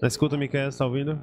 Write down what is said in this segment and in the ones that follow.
Escuta, Miquel, tá ouvindo?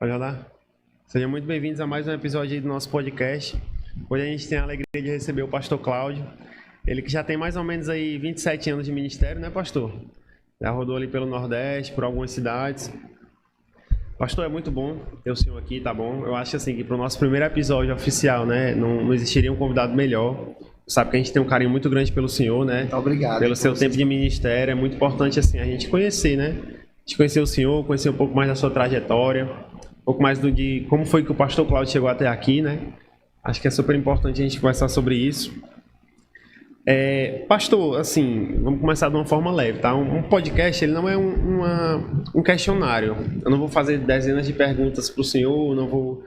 Pode lá. Sejam muito bem-vindos a mais um episódio aí do nosso podcast. Hoje a gente tem a alegria de receber o pastor Cláudio. Ele que já tem mais ou menos aí 27 anos de ministério, né, pastor? Já rodou ali pelo Nordeste, por algumas cidades. Pastor, é muito bom ter o senhor aqui, tá bom? Eu acho assim que para o nosso primeiro episódio oficial, né, não existiria um convidado melhor. Sabe que a gente tem um carinho muito grande pelo senhor, né? Muito obrigado. Pelo seu tempo de ministério. É muito importante assim a gente conhecer, né? A gente conhecer o senhor, conhecer um pouco mais da sua trajetória, um pouco mais de como foi que o pastor Cláudio chegou até aqui, né? Acho que é super importante a gente conversar sobre isso. Pastor, assim, vamos começar de uma forma leve, tá? Um podcast, ele não é um questionário. Eu não vou fazer dezenas de perguntas para o senhor, não vou...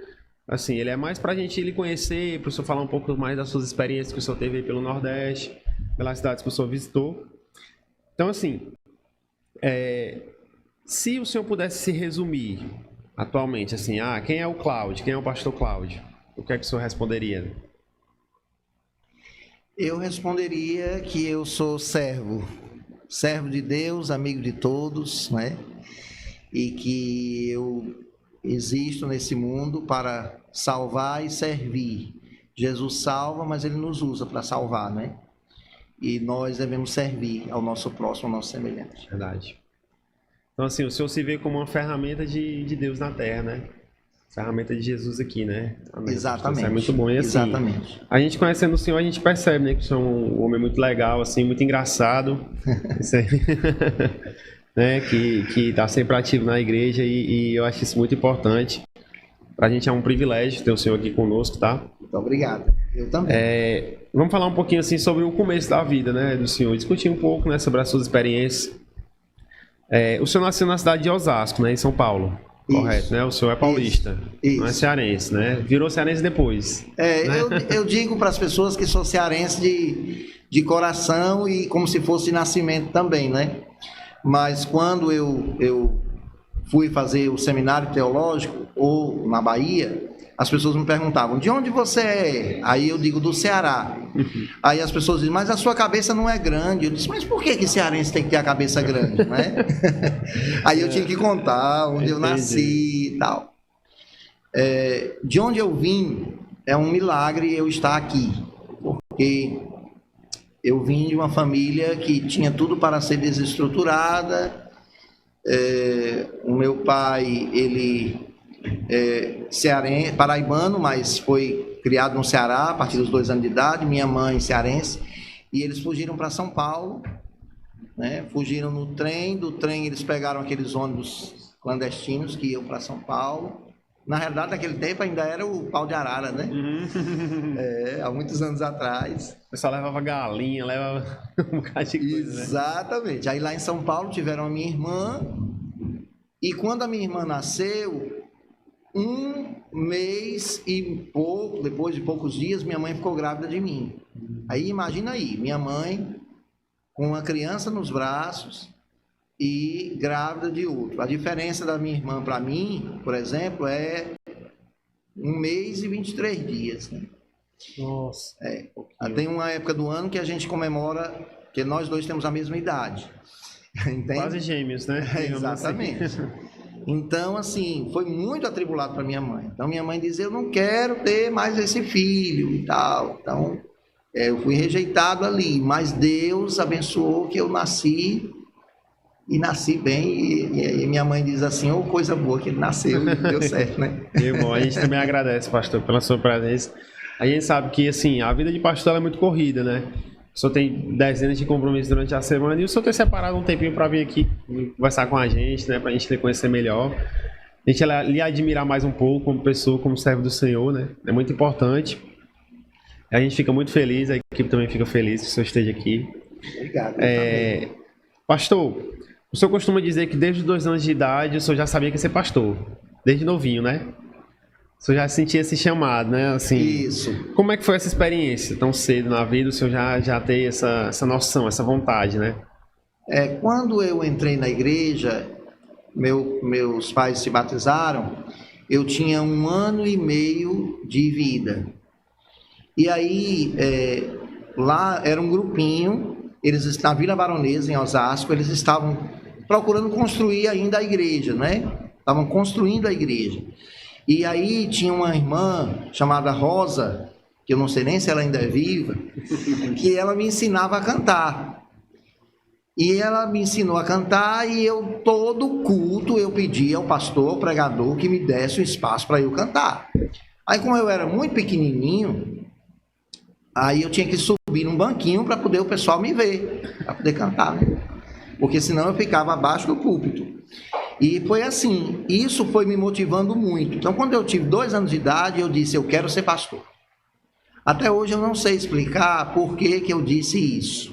Assim, ele é mais para a gente lhe conhecer, para o senhor falar um pouco mais das suas experiências que o senhor teve aí pelo Nordeste, pelas cidades que o senhor visitou. Então, assim, se o senhor pudesse se resumir atualmente, assim, quem é o Cláudio, quem é o pastor Cláudio? O que é que o senhor responderia? Eu responderia que eu sou servo de Deus, amigo de todos, né? E que eu existo nesse mundo para salvar e servir. Jesus salva, mas ele nos usa para salvar, né? E nós devemos servir ao nosso próximo, ao nosso semelhante. Verdade. Então, assim, o senhor se vê como uma ferramenta de Deus na Terra, né? Ferramenta de Jesus aqui, né? Amém. Exatamente. Isso é muito bom. E assim, exatamente. A gente conhecendo o senhor, a gente percebe, né? Que o senhor é um homem muito legal, assim, muito engraçado. Isso aí. Né? Que tá sempre ativo na igreja e eu acho isso muito importante. Pra gente é um privilégio ter o senhor aqui conosco, tá? Muito obrigado. Eu também. Vamos falar um pouquinho, assim, sobre o começo da vida, né? Do senhor. Discutir um pouco, né? Sobre as suas experiências. O senhor nasceu na cidade de Osasco, né? Em São Paulo. Isso. Correto, né? O senhor é paulista, isso. Não é cearense, né? Virou cearense depois. Né? Eu digo para as pessoas que sou cearense de coração e como se fosse de nascimento também, né? Mas quando eu fui fazer o seminário teológico, ou na Bahia, as pessoas me perguntavam, de onde você é? Aí eu digo, do Ceará. Aí as pessoas dizem, mas a sua cabeça não é grande. Eu disse, mas por que cearense tem que ter a cabeça grande, né? Aí eu tinha que contar onde eu nasci e tal. De onde eu vim, é um milagre eu estar aqui. Porque eu vim de uma família que tinha tudo para ser desestruturada. O meu pai, ele cearense, paraibano, mas foi criado no Ceará a partir dos 2 anos de idade, minha mãe cearense, e eles fugiram para São Paulo, né? Fugiram no trem, do trem eles pegaram aqueles ônibus clandestinos que iam para São Paulo. Na realidade, naquele tempo ainda era o pau de arara, né? Há muitos anos atrás. O pessoal levava galinha, levava um bocado de coisa, exatamente. Aí lá em São Paulo tiveram a minha irmã, e quando a minha irmã nasceu, 1 mês e pouco, depois de poucos dias, minha mãe ficou grávida de mim. Aí imagina aí, minha mãe com uma criança nos braços e grávida de outro. A diferença da minha irmã para mim, por exemplo, é 1 mês e 23 dias. Né? Nossa. Tem uma época do ano que a gente comemora que nós dois temos a mesma idade. Entende? Quase gêmeos, né? Exatamente. Então, assim, foi muito atribulado para minha mãe. Então, minha mãe dizia, eu não quero ter mais esse filho e tal. Então, eu fui rejeitado ali. Mas Deus abençoou que eu nasci, e nasci bem. E minha mãe diz assim, coisa boa que ele nasceu e deu certo, né? Que bom, a gente também agradece, pastor, pela sua presença. A gente sabe que, assim, a vida de pastor é muito corrida, né? O senhor tem dezenas de compromissos durante a semana e o senhor tem separado um tempinho para vir aqui conversar com a gente, né? Para a gente lhe conhecer melhor. A gente lhe admirar mais um pouco como pessoa, como servo do Senhor, né? É muito importante. A gente fica muito feliz, a equipe também fica feliz que o senhor esteja aqui. Obrigado. Pastor, o senhor costuma dizer que desde os 2 anos de idade o senhor já sabia que ia ser pastor. Desde novinho, né? O senhor já sentia esse chamado, né? Assim, isso. Como é que foi essa experiência tão cedo na vida? O senhor já tem essa noção, essa vontade, né? Quando eu entrei na igreja, meus pais se batizaram, eu tinha 1 ano e meio de vida. E aí, lá era um grupinho, eles na Vila Baronesa, em Osasco, eles estavam procurando construir ainda a igreja, né? estavam construindo a igreja. E aí tinha uma irmã chamada Rosa, que eu não sei nem se ela ainda é viva, que ela me ensinava a cantar. E ela me ensinou a cantar e eu, todo culto, eu pedia ao pastor, ao pregador, que me desse um espaço para eu cantar. Aí, como eu era muito pequenininho, aí eu tinha que subir num banquinho para poder o pessoal me ver, para poder cantar, né? Porque senão eu ficava abaixo do púlpito. E foi assim, isso foi me motivando muito. Então, quando eu tive 2 anos de idade, eu disse, eu quero ser pastor. Até hoje eu não sei explicar por que eu disse isso.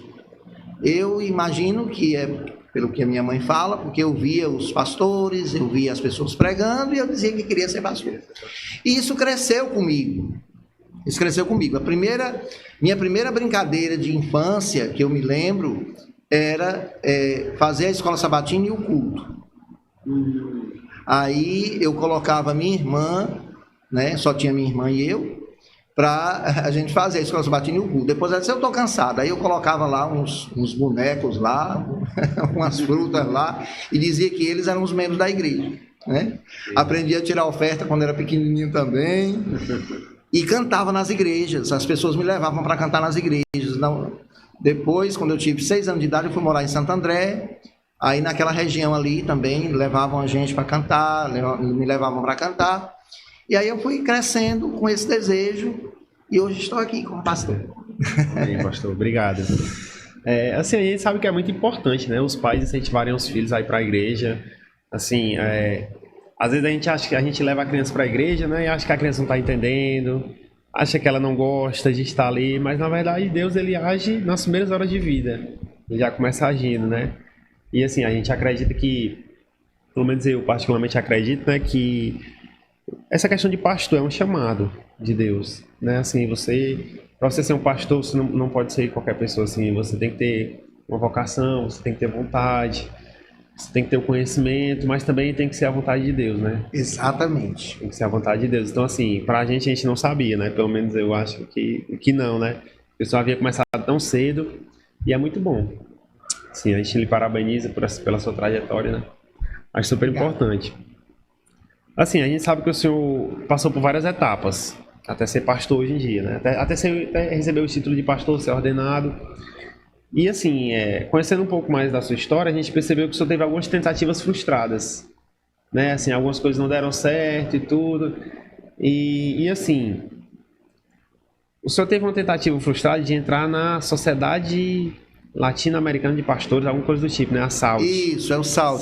Eu imagino que é pelo que a minha mãe fala, porque eu via os pastores, eu via as pessoas pregando e eu dizia que queria ser pastor. E isso cresceu comigo. Isso cresceu comigo. Minha primeira brincadeira de infância, que eu me lembro, era fazer a escola sabatina e o culto. Aí eu colocava minha irmã, né, só tinha minha irmã e eu, para a gente fazer a escola sabatina e o culto. Depois ela disse, eu estou cansado. Aí eu colocava lá uns bonecos lá, umas frutas lá, e dizia que eles eram os membros da igreja, né? Aprendi a tirar oferta quando era pequenininho também. E cantava nas igrejas. As pessoas me levavam para cantar nas igrejas. Depois, quando eu tive 6 anos de idade, eu fui morar em Santo André. Aí naquela região ali também levavam a gente para cantar, me levavam para cantar. E aí eu fui crescendo com esse desejo e hoje estou aqui como pastor. Bem, pastor, obrigado. Assim, a gente sabe que é muito importante, né? Os pais incentivarem os filhos a ir para a igreja. Assim, às vezes a gente acha que a gente leva a criança para a igreja, né? E acha que a criança não está entendendo, acha que ela não gosta de estar ali, mas na verdade Deus, ele age nas primeiras horas de vida. Ele já começa agindo, né? E assim, a gente acredita que, pelo menos eu particularmente acredito, né, que essa questão de pastor é um chamado de Deus, né? Assim, para você ser um pastor, você não pode ser qualquer pessoa, assim, você tem que ter uma vocação, você tem que ter vontade, você tem que ter o conhecimento, mas também tem que ser a vontade de Deus, né? Exatamente. Tem que ser a vontade de Deus. Então, assim, pra gente não sabia, né? Pelo menos eu acho que não, né? O pessoal havia começado tão cedo e é muito bom. Sim, a gente lhe parabeniza pela sua trajetória, né? Acho super importante. Assim, a gente sabe que o senhor passou por várias etapas até ser pastor hoje em dia, né? Até receber o título de pastor, ser ordenado. E assim, conhecendo um pouco mais da sua história, a gente percebeu que o senhor teve algumas tentativas frustradas, né? Assim, algumas coisas não deram certo e tudo. E assim, o senhor teve uma tentativa frustrada de entrar na Sociedade Latino-Americana de Pastores, alguma coisa do tipo, né? A SALT. Isso, é o SALT.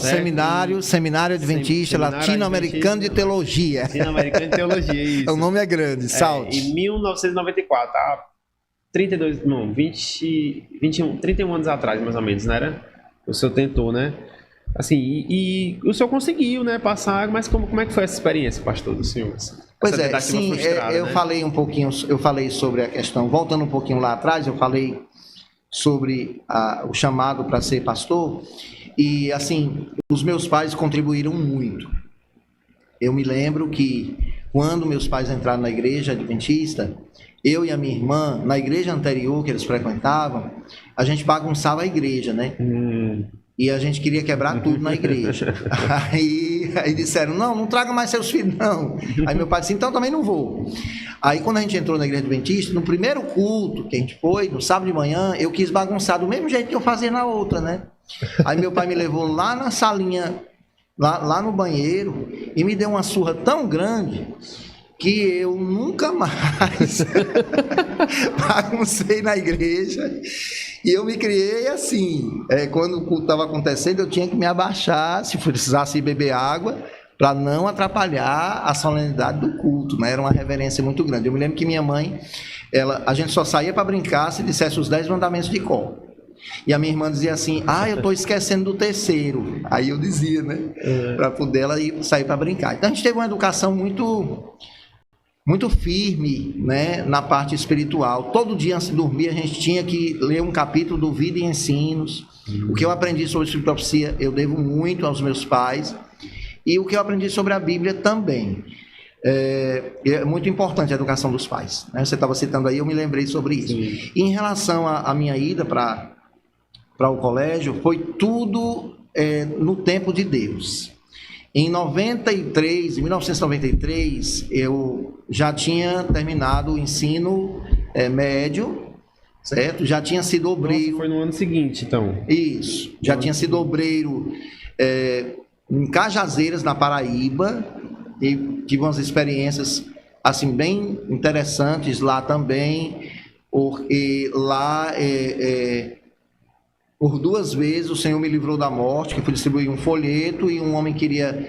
Seminário Adventista Latino-Americano de Teologia. Latino-Americano de Teologia, isso. O nome é grande, SALT. Em 1994, há 31 anos atrás, mais ou menos, né? O senhor tentou, né? Assim, e o senhor conseguiu, né, passar, mas como é que foi essa experiência, pastor, do senhor? Pois sim, eu né? falei um pouquinho, eu falei sobre a questão, voltando um pouquinho lá atrás, eu falei sobre o chamado para ser pastor, e assim, os meus pais contribuíram muito. Eu me lembro que quando meus pais entraram na igreja adventista, eu e a minha irmã, na igreja anterior que eles frequentavam, a gente bagunçava a igreja, né? E a gente queria quebrar tudo na igreja. Aí disseram, não traga mais seus filhos, não. Aí meu pai disse, então também não vou. Aí quando a gente entrou na igreja adventista, no primeiro culto que a gente foi, no sábado de manhã, eu quis bagunçar do mesmo jeito que eu fazia na outra, né? Aí meu pai me levou lá na salinha, lá no banheiro, e me deu uma surra tão grande que eu nunca mais baguncei na igreja. E eu me criei assim, quando o culto estava acontecendo, eu tinha que me abaixar, se precisasse beber água, para não atrapalhar a solenidade do culto, né? Era uma reverência muito grande. Eu me lembro que minha mãe, a gente só saía para brincar se dissesse os 10 mandamentos de cor. E a minha irmã dizia assim, eu estou esquecendo do terceiro. Aí eu dizia, né? Para poder ela sair para brincar. Então a gente teve uma educação muito firme, né, na parte espiritual. Todo dia antes de dormir a gente tinha que ler um capítulo do Vida e Ensinos. O que eu aprendi sobre espiritualcia eu devo muito aos meus pais, e o que eu aprendi sobre a Bíblia também. É muito importante a educação dos pais, né? Você estava citando aí, eu me lembrei sobre isso. E em relação à minha ida para o colégio, foi tudo no tempo de Deus. Em 1993, eu já tinha terminado o ensino médio, certo? Já tinha sido obreiro. Nossa, foi no ano seguinte, então. Isso. Já tinha sido obreiro em Cajazeiras, na Paraíba, e tive umas experiências assim bem interessantes lá também, porque lá por 2 vezes o Senhor me livrou da morte, que eu fui distribuir um folheto e um homem queria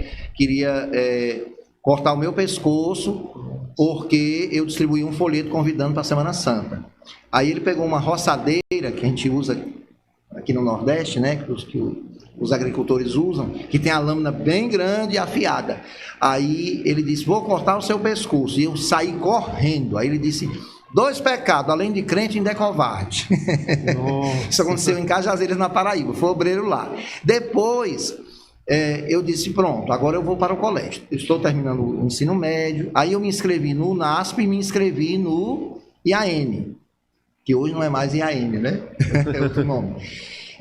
cortar o meu pescoço, porque eu distribuí um folheto convidando para a Semana Santa. Aí ele pegou uma roçadeira, que a gente usa aqui no Nordeste, né, que os agricultores usam, que tem a lâmina bem grande e afiada. Aí ele disse, vou cortar o seu pescoço. E eu saí correndo. Aí ele disse, 2 pecados, além de crente, ainda é covarde. Isso aconteceu em Cajazeiras, na Paraíba. Foi obreiro lá. Depois, eu disse, pronto, agora eu vou para o colégio. Eu estou terminando o ensino médio. Aí eu me inscrevi no NASP e me inscrevi no IAN, que hoje não é mais IAN, né? É outro nome.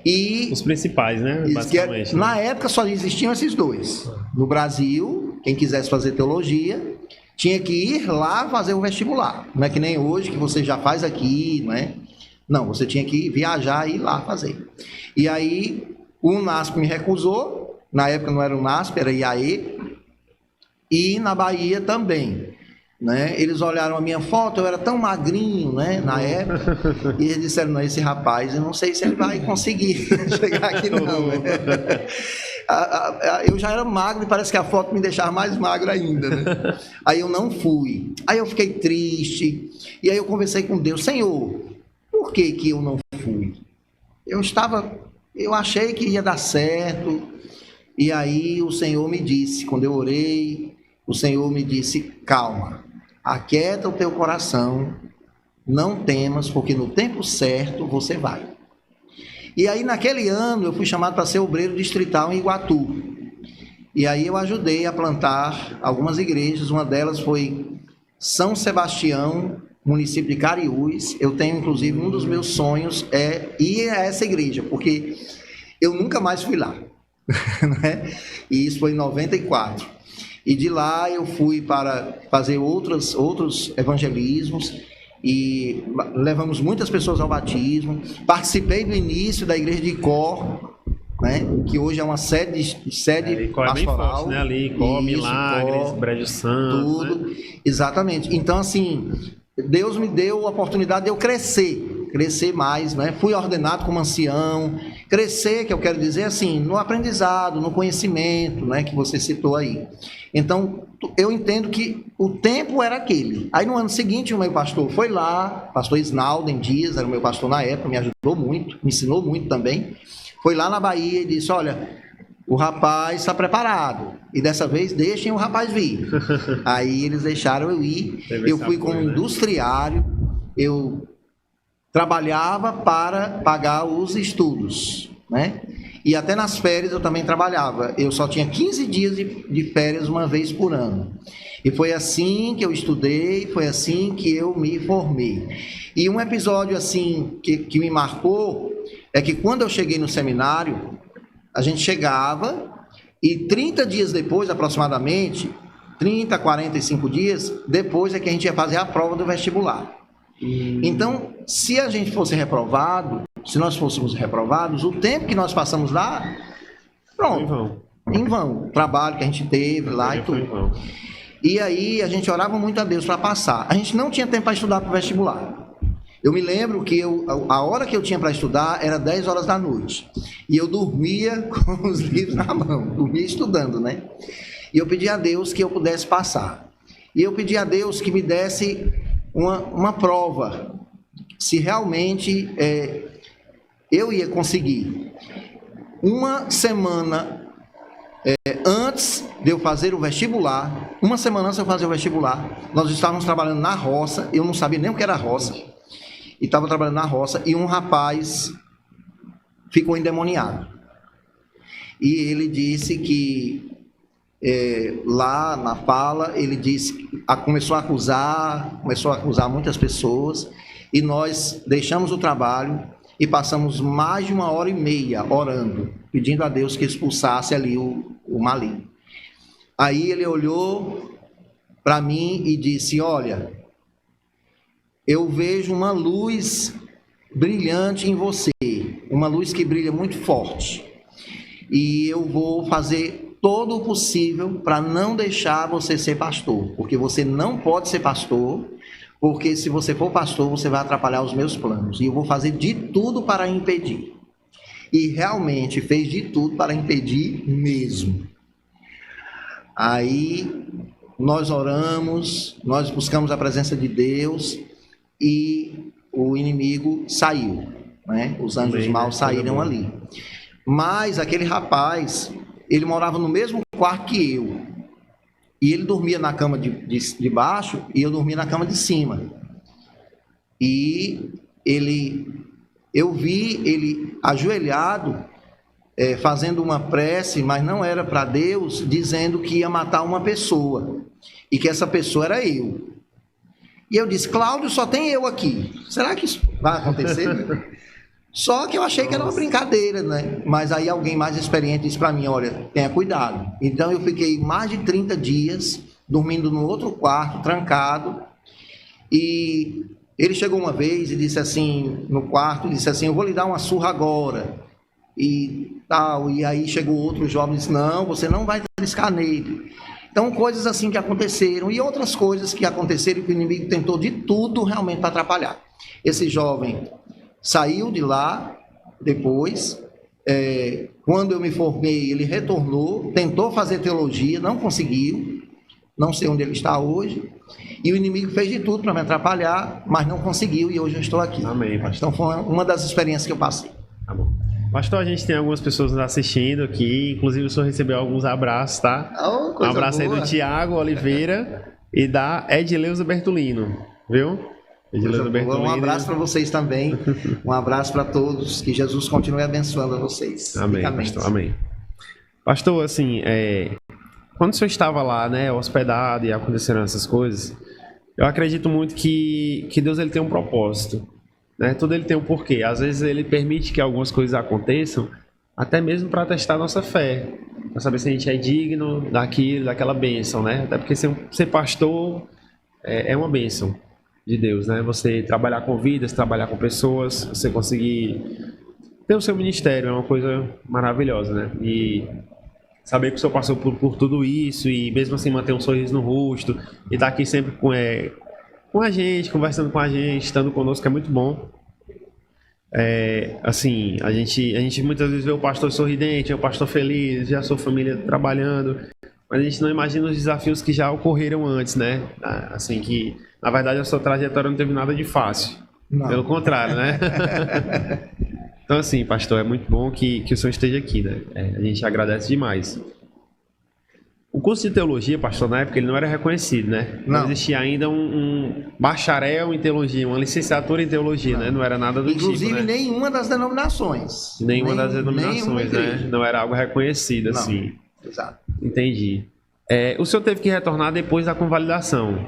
E os principais, né? Basicamente. Na época só existiam esses 2. No Brasil, quem quisesse fazer teologia tinha que ir lá fazer o vestibular. Não é que nem hoje que você já faz aqui, não é? Não, você tinha que viajar e ir lá fazer. E aí o NASP me recusou. Na época não era o NASP, era IAE. E na Bahia também. Né? Eles olharam a minha foto, eu era tão magrinho, né, na época, e eles disseram, não, esse rapaz, eu não sei se ele vai conseguir chegar aqui não, né? Eu já era magro e parece que a foto me deixava mais magro ainda, né? Aí eu não fui, aí eu fiquei triste, e aí eu conversei com Deus, Senhor, por que que eu não fui? Eu achei que ia dar certo, e aí o Senhor me disse, quando eu orei, o Senhor me disse, calma, aquieta o teu coração, não temas, porque no tempo certo você vai. E aí naquele ano eu fui chamado para ser obreiro distrital em Iguatu. E aí eu ajudei a plantar algumas igrejas, uma delas foi São Sebastião, município de Cariús. Eu tenho inclusive um dos meus sonhos é ir a essa igreja, porque eu nunca mais fui lá. Né? E isso foi em 94. E de lá eu fui para fazer outros evangelismos e levamos muitas pessoas ao batismo. Participei do início da igreja de Icó, né, que hoje é uma sede Icó pastoral. É bem forte, né? Ali, Icó, Milagres, Brejo Santo. Tudo, né? Exatamente. Então, assim, Deus me deu a oportunidade de eu crescer mais, né? Fui ordenado como ancião. Crescer, que eu quero dizer assim, no aprendizado, no conhecimento, né, que você citou aí. Então, eu entendo que o tempo era aquele. Aí no ano seguinte, o meu pastor foi lá, pastor Isnalden Dias, era o meu pastor na época, me ajudou muito, me ensinou muito também. Foi lá na Bahia e disse, olha, o rapaz está preparado. E dessa vez, deixem o rapaz vir. Aí eles deixaram eu ir. Eu fui como industriário, eu trabalhava para pagar os estudos, né? E até nas férias eu também trabalhava. Eu só tinha 15 dias de férias uma vez por ano. E foi assim que eu estudei, foi assim que eu me formei. E um episódio assim que me marcou é que quando eu cheguei no seminário, a gente chegava e 30 dias depois, aproximadamente, 30, 45 dias, depois é que a gente ia fazer a prova do vestibular. Então, se a gente fosse reprovado, se nós fôssemos reprovados, o tempo que nós passamos lá, pronto, em vão. O trabalho que a gente teve lá e tudo. E aí a gente orava muito a Deus para passar. A gente não tinha tempo para estudar para o vestibular. Eu me lembro que a hora que eu tinha para estudar era 10 horas da noite. E eu dormia com os livros na mão, dormia estudando, né? E eu pedi a Deus que eu pudesse passar. E eu pedi a Deus que me desse uma prova, se realmente eu ia conseguir. Uma semana antes de eu fazer o vestibular, uma semana antes de eu fazer o vestibular, nós estávamos trabalhando na roça, eu não sabia nem o que era roça, e estava trabalhando na roça, e um rapaz ficou endemoniado. E ele disse que lá na fala, ele disse, começou a acusar muitas pessoas, e nós deixamos o trabalho e passamos mais de 1h30 orando, pedindo a Deus que expulsasse ali o maligno. Aí ele olhou para mim e disse: olha, eu vejo uma luz brilhante em você, uma luz que brilha muito forte, e eu vou fazer todo o possível para não deixar você ser pastor, porque você não pode ser pastor, porque se você for pastor, você vai atrapalhar os meus planos, e eu vou fazer de tudo para impedir. E realmente fez de tudo para impedir mesmo. Aí nós oramos, nós buscamos a presença de Deus e o inimigo saiu, né? Os anjos maus saíram ali. Mas aquele rapaz, ele morava no mesmo quarto que eu. E ele dormia na cama de baixo e eu dormia na cama de cima. E eu vi ele ajoelhado, fazendo uma prece, mas não era para Deus, dizendo que ia matar uma pessoa. E que essa pessoa era eu. E eu disse: Cláudio, só tem eu aqui. Será que isso vai acontecer? Só que eu achei que era uma brincadeira, né? Mas aí alguém mais experiente disse para mim: olha, tenha cuidado. Então eu fiquei mais de 30 dias dormindo no outro quarto, trancado. E ele chegou uma vez e disse assim, no quarto, disse assim: eu vou lhe dar uma surra agora. E tal. E aí chegou outro jovem e disse: não, você não vai triscar nele. Então, coisas assim que aconteceram e outras coisas que aconteceram que o inimigo tentou de tudo realmente para atrapalhar. Esse jovem saiu de lá depois, quando eu me formei, ele retornou, tentou fazer teologia, não conseguiu, não sei onde ele está hoje, e o inimigo fez de tudo para me atrapalhar, mas não conseguiu e hoje eu estou aqui. Amém, pastor. Então, foi uma das experiências que eu passei. Tá bom. Pastor, a gente tem algumas pessoas nos assistindo aqui, inclusive o senhor recebeu alguns abraços, tá? Oh, um abraço boa. Aí do Tiago Oliveira e da Edileuza Bertolino, viu? Edileuza Bertolino. Um abraço para vocês também, um abraço para todos, que Jesus continue abençoando a vocês. Amém, pastor, amém. Pastor, assim, quando o senhor estava lá, né, hospedado e aconteceram essas coisas, eu acredito muito que Deus ele tem um propósito. Né? Tudo ele tem um porquê. Às vezes ele permite que algumas coisas aconteçam, até mesmo para testar a nossa fé, para saber se a gente é digno daquela bênção, né? Até porque ser pastor é uma bênção de Deus, né? Você trabalhar com vidas, trabalhar com pessoas, você conseguir ter o seu ministério é uma coisa maravilhosa, né? E saber que o senhor passou por tudo isso e mesmo assim manter um sorriso no rosto e estar aqui sempre com a gente, conversando com a gente, estando conosco, é muito bom. Assim, a gente muitas vezes vê o pastor sorridente, o pastor feliz, já a sua família trabalhando, mas a gente não imagina os desafios que já ocorreram antes, né? Assim, que na verdade a sua trajetória não teve nada de fácil. Não. Pelo contrário, né? Então, assim, pastor, é muito bom que o senhor esteja aqui, né? A gente agradece demais. O curso de teologia, pastor, na época ele não era reconhecido, né? Não existia ainda um bacharel em teologia, uma licenciatura em teologia, né? Não era nada do Inclusive, tipo, né? Nenhuma das denominações. Nenhuma das denominações, né? Não era algo reconhecido, não. Assim. Exato. Entendi. O senhor teve que retornar depois da convalidação,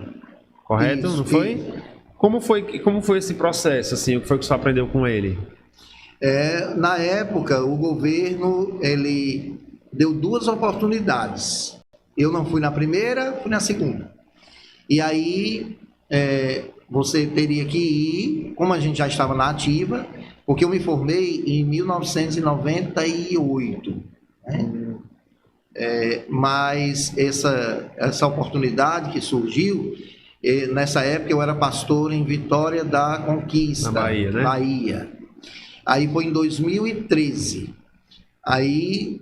correto? Isso, não foi? Isso. Como foi esse processo, assim? O que foi que o senhor aprendeu com ele? Na época, o governo, ele deu 2 oportunidades. Eu não fui na primeira, fui na segunda. E aí, você teria que ir, como a gente já estava na ativa, porque eu me formei em 1998. Né? Mas essa oportunidade que surgiu, nessa época eu era pastor em Vitória da Conquista, na Bahia, né? Bahia. Aí foi em 2013. Aí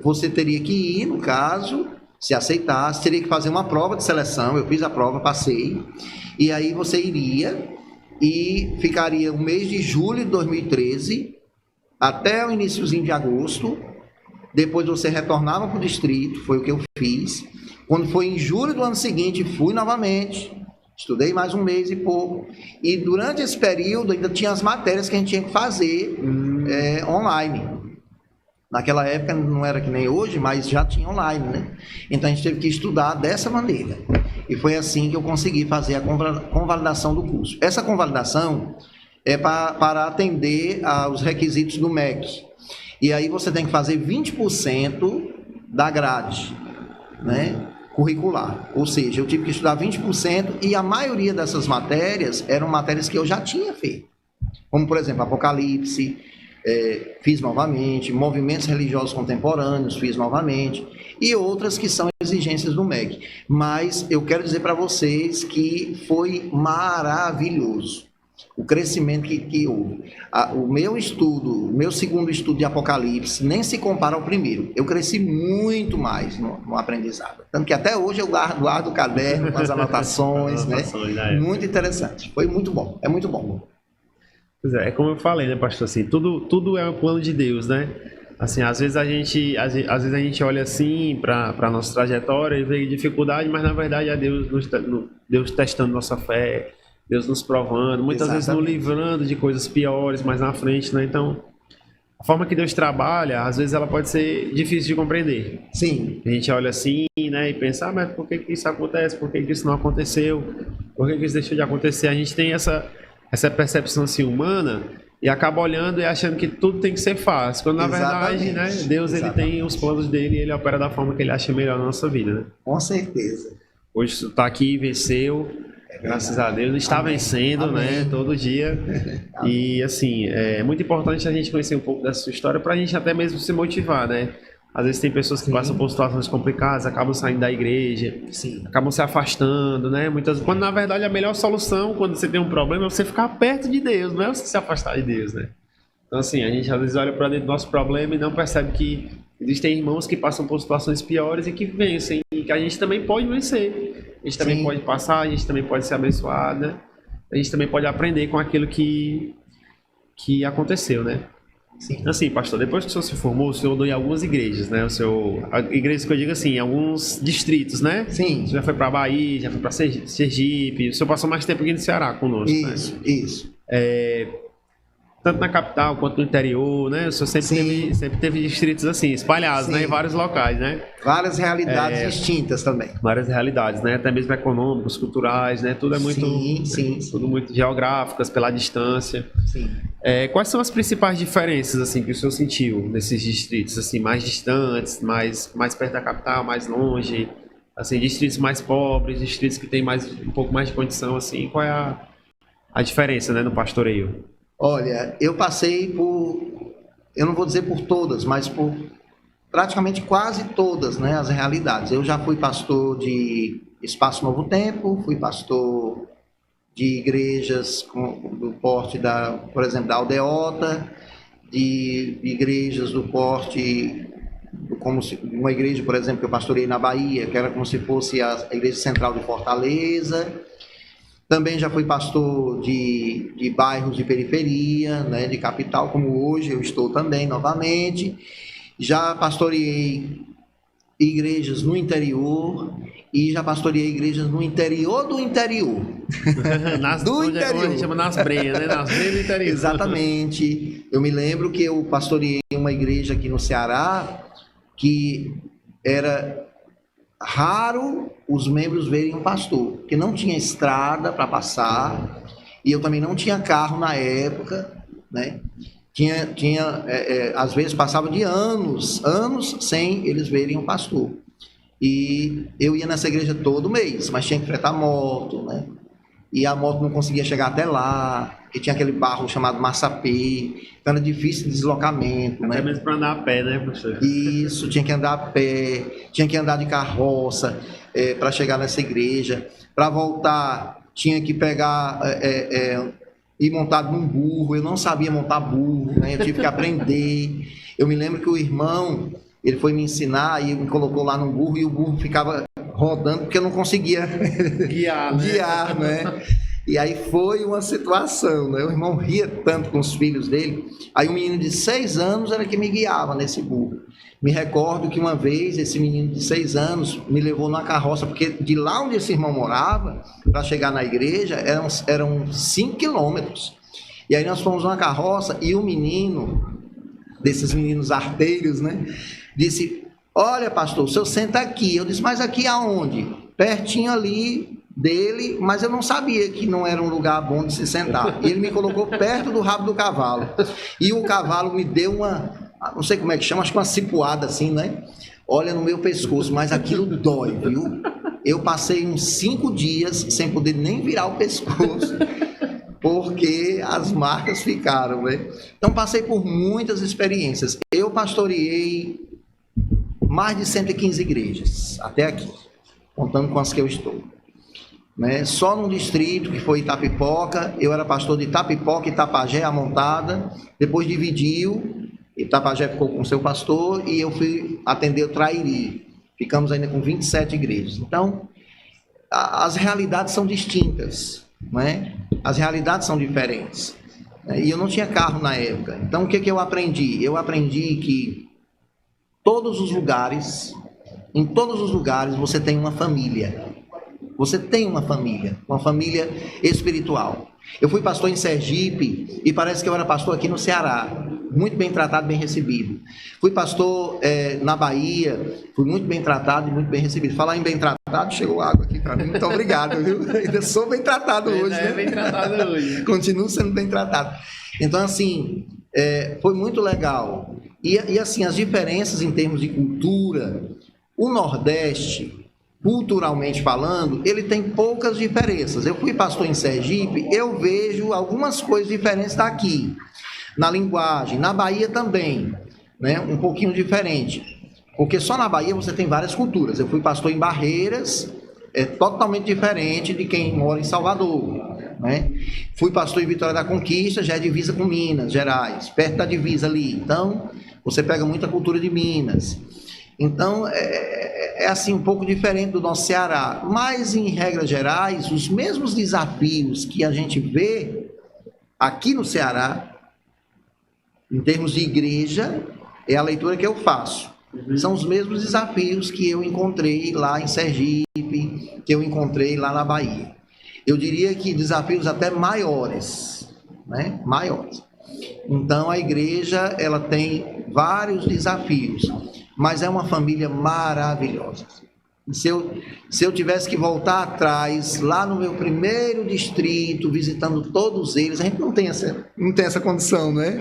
você teria que ir, no caso, se aceitasse, teria que fazer uma prova de seleção. Eu fiz a prova, passei. E aí você iria e ficaria o mês de julho de 2013 até o iniciozinho de agosto. Depois você retornava para o distrito, foi o que eu fiz. Quando foi em julho do ano seguinte, fui novamente. Estudei mais um mês e pouco. E durante esse período ainda tinha as matérias que a gente tinha que fazer online. Naquela época não era que nem hoje, mas já tinha online, né? Então a gente teve que estudar dessa maneira. E foi assim que eu consegui fazer a convalidação do curso. Essa convalidação é para atender aos requisitos do MEC. E aí você tem que fazer 20% da grade. né, curricular. Ou seja, eu tive que estudar 20% e a maioria dessas matérias eram matérias que eu já tinha feito. Como, por exemplo, Apocalipse, fiz novamente, movimentos religiosos contemporâneos, fiz novamente, e outras que são exigências do MEC. Mas eu quero dizer para vocês que foi maravilhoso o crescimento que houve. O meu estudo, o meu segundo estudo de Apocalipse, nem se compara ao primeiro. Eu cresci muito mais no aprendizado. Tanto que até hoje eu guardo o caderno com as anotações, né? Muito interessante. Foi muito bom, é muito bom. Pois é como eu falei, né, pastor, assim, tudo é um plano de Deus, né? Assim, às vezes a gente olha assim para a nossa trajetória e vê dificuldade, mas na verdade é Deus testando nossa fé, Deus nos provando, muitas vezes nos livrando de coisas piores mais na frente, né? Então, a forma que Deus trabalha, às vezes ela pode ser difícil de compreender. Sim. A gente olha assim, né, e pensa, mas por que isso acontece? Por que isso não aconteceu? Por que isso deixou de acontecer? A gente tem essa percepção assim humana e acaba olhando e achando que tudo tem que ser fácil, quando na verdade, né, Deus ele tem os planos dele e ele opera da forma que ele acha melhor na nossa vida, né? Com certeza. Hoje tu tá aqui e venceu, graças a Deus, está vencendo, amém, né, todo dia. E assim, é muito importante a gente conhecer um pouco dessa sua história para a gente até mesmo se motivar, né? Às vezes tem pessoas que passam por situações complicadas, acabam saindo da igreja, acabam se afastando, né? Quando na verdade a melhor solução, quando você tem um problema, é você ficar perto de Deus, não é você se afastar de Deus, né? Então assim, a gente às vezes olha para dentro do nosso problema e não percebe que existem irmãos que passam por situações piores e que vencem, e que a gente também pode vencer. A gente também pode passar, a gente também pode ser abençoado, né? A gente também pode aprender com aquilo que aconteceu, né? Sim. Assim, pastor, depois que o senhor se formou, o senhor andou em algumas igrejas, né? Igrejas que eu digo assim, alguns distritos, né? Sim. O senhor já foi para Bahia, já foi para Sergipe, o senhor passou mais tempo aqui no Ceará conosco, isso, né? Isso. Tanto na capital quanto no interior, né? O senhor sempre teve distritos assim, espalhados, né? Em vários locais, né? Várias realidades distintas também. Várias realidades, né? Até mesmo econômicas, culturais, né? Tudo é muito... Sim. Tudo muito geográficas, pela distância. Sim. Quais são as principais diferenças, assim, que o senhor sentiu nesses distritos, assim, mais distantes, mais perto da capital, mais longe? Assim, distritos mais pobres, distritos que têm um pouco mais de condição, assim, qual é a diferença, né, no pastoreio? Olha, eu passei eu não vou dizer por todas, mas por praticamente quase todas, né, as realidades. Eu já fui pastor de Espaço Novo Tempo, fui pastor de igrejas do porte por exemplo, da Aldeota, de igrejas do porte, como uma igreja, por exemplo, que eu pastorei na Bahia, que era como se fosse a Igreja Central de Fortaleza. Também já fui pastor de bairros de periferia, né, de capital, como hoje eu estou também novamente. Já pastoreei igrejas no interior e já pastoreei igrejas no interior do interior. Do interior. A gente chama nas breias, né? Nas breias do interior. Exatamente. Eu me lembro que eu pastoreei uma igreja aqui no Ceará que era raro os membros verem um pastor, porque não tinha estrada para passar e eu também não tinha carro na época, né? Às vezes passava de anos sem eles verem um pastor. E eu ia nessa igreja todo mês, mas tinha que fretar moto, né? E a moto não conseguia chegar até lá, porque tinha aquele barro chamado massapê, então era difícil de deslocamento, né? Até mesmo para andar a pé, né, professor? Isso, tinha que andar a pé, tinha que andar de carroça para chegar nessa igreja. Para voltar, tinha que pegar... ir montado num burro, eu não sabia montar burro, né? Eu tive que aprender. Eu me lembro que o irmão, ele foi me ensinar e me colocou lá no burro e o burro ficava rodando porque eu não conseguia guiar, né? E aí foi uma situação, né? O irmão ria tanto com os filhos dele. Aí um menino de 6 anos era que me guiava nesse burro. Me recordo que uma vez esse menino de 6 anos me levou numa carroça, porque de lá onde esse irmão morava, para chegar na igreja, eram 5 quilômetros. E aí nós fomos numa carroça e o menino, desses meninos arteiros, né, disse: olha, pastor, o senhor senta aqui. Eu disse: mas aqui aonde? Pertinho ali dele, mas eu não sabia que não era um lugar bom de se sentar. E ele me colocou perto do rabo do cavalo. E o cavalo me deu não sei como é que chama, acho que uma cipuada assim, né? olha no meu pescoço, mas aquilo dói, viu? Eu passei uns 5 dias sem poder nem virar o pescoço, porque as marcas ficaram, né? Então, passei por muitas experiências. Eu pastoreei mais de 115 igrejas, até aqui, contando com as que eu estou. Né? Só num distrito, que foi Itapipoca, eu era pastor de Itapipoca e Itapajé, Amontada, depois dividiu, Itapajé ficou com seu pastor e eu fui atender o Trairi. Ficamos ainda com 27 igrejas. Então, as realidades são distintas, né? As realidades são diferentes. E eu não tinha carro na época. Então, o que eu aprendi? Eu aprendi que em todos os lugares, você tem uma família. Você tem uma família espiritual. Eu fui pastor em Sergipe e parece que eu era pastor aqui no Ceará. Muito bem tratado, bem recebido. Fui pastor na Bahia, fui muito bem tratado e muito bem recebido. Falar em bem tratado, chegou água aqui para mim. Muito obrigado, viu? Ainda sou bem tratado hoje, né? Bem tratado hoje. Continuo sendo bem tratado. Então, assim, foi muito legal. E assim, as diferenças em termos de cultura, o Nordeste, culturalmente falando, ele tem poucas diferenças. Eu fui pastor em Sergipe, eu vejo algumas coisas diferentes daqui. Na linguagem, na Bahia também, né? Um pouquinho diferente. Porque só na Bahia você tem várias culturas. Eu fui pastor em Barreiras, é totalmente diferente de quem mora em Salvador, né? Fui pastor em Vitória da Conquista, já é divisa com Minas Gerais, perto da divisa ali. Então, você pega muita cultura de Minas. Então, é assim, um pouco diferente do nosso Ceará. Mas, em regras gerais, os mesmos desafios que a gente vê aqui no Ceará, em termos de igreja, é a leitura que eu faço. São os mesmos desafios que eu encontrei lá em Sergipe, que eu encontrei lá na Bahia. Eu diria que desafios até maiores, né? Maiores. Então, a igreja, ela tem vários desafios, mas é uma família maravilhosa. Se eu tivesse que voltar atrás, lá no meu primeiro distrito, visitando todos eles, a gente não tem essa condição, né?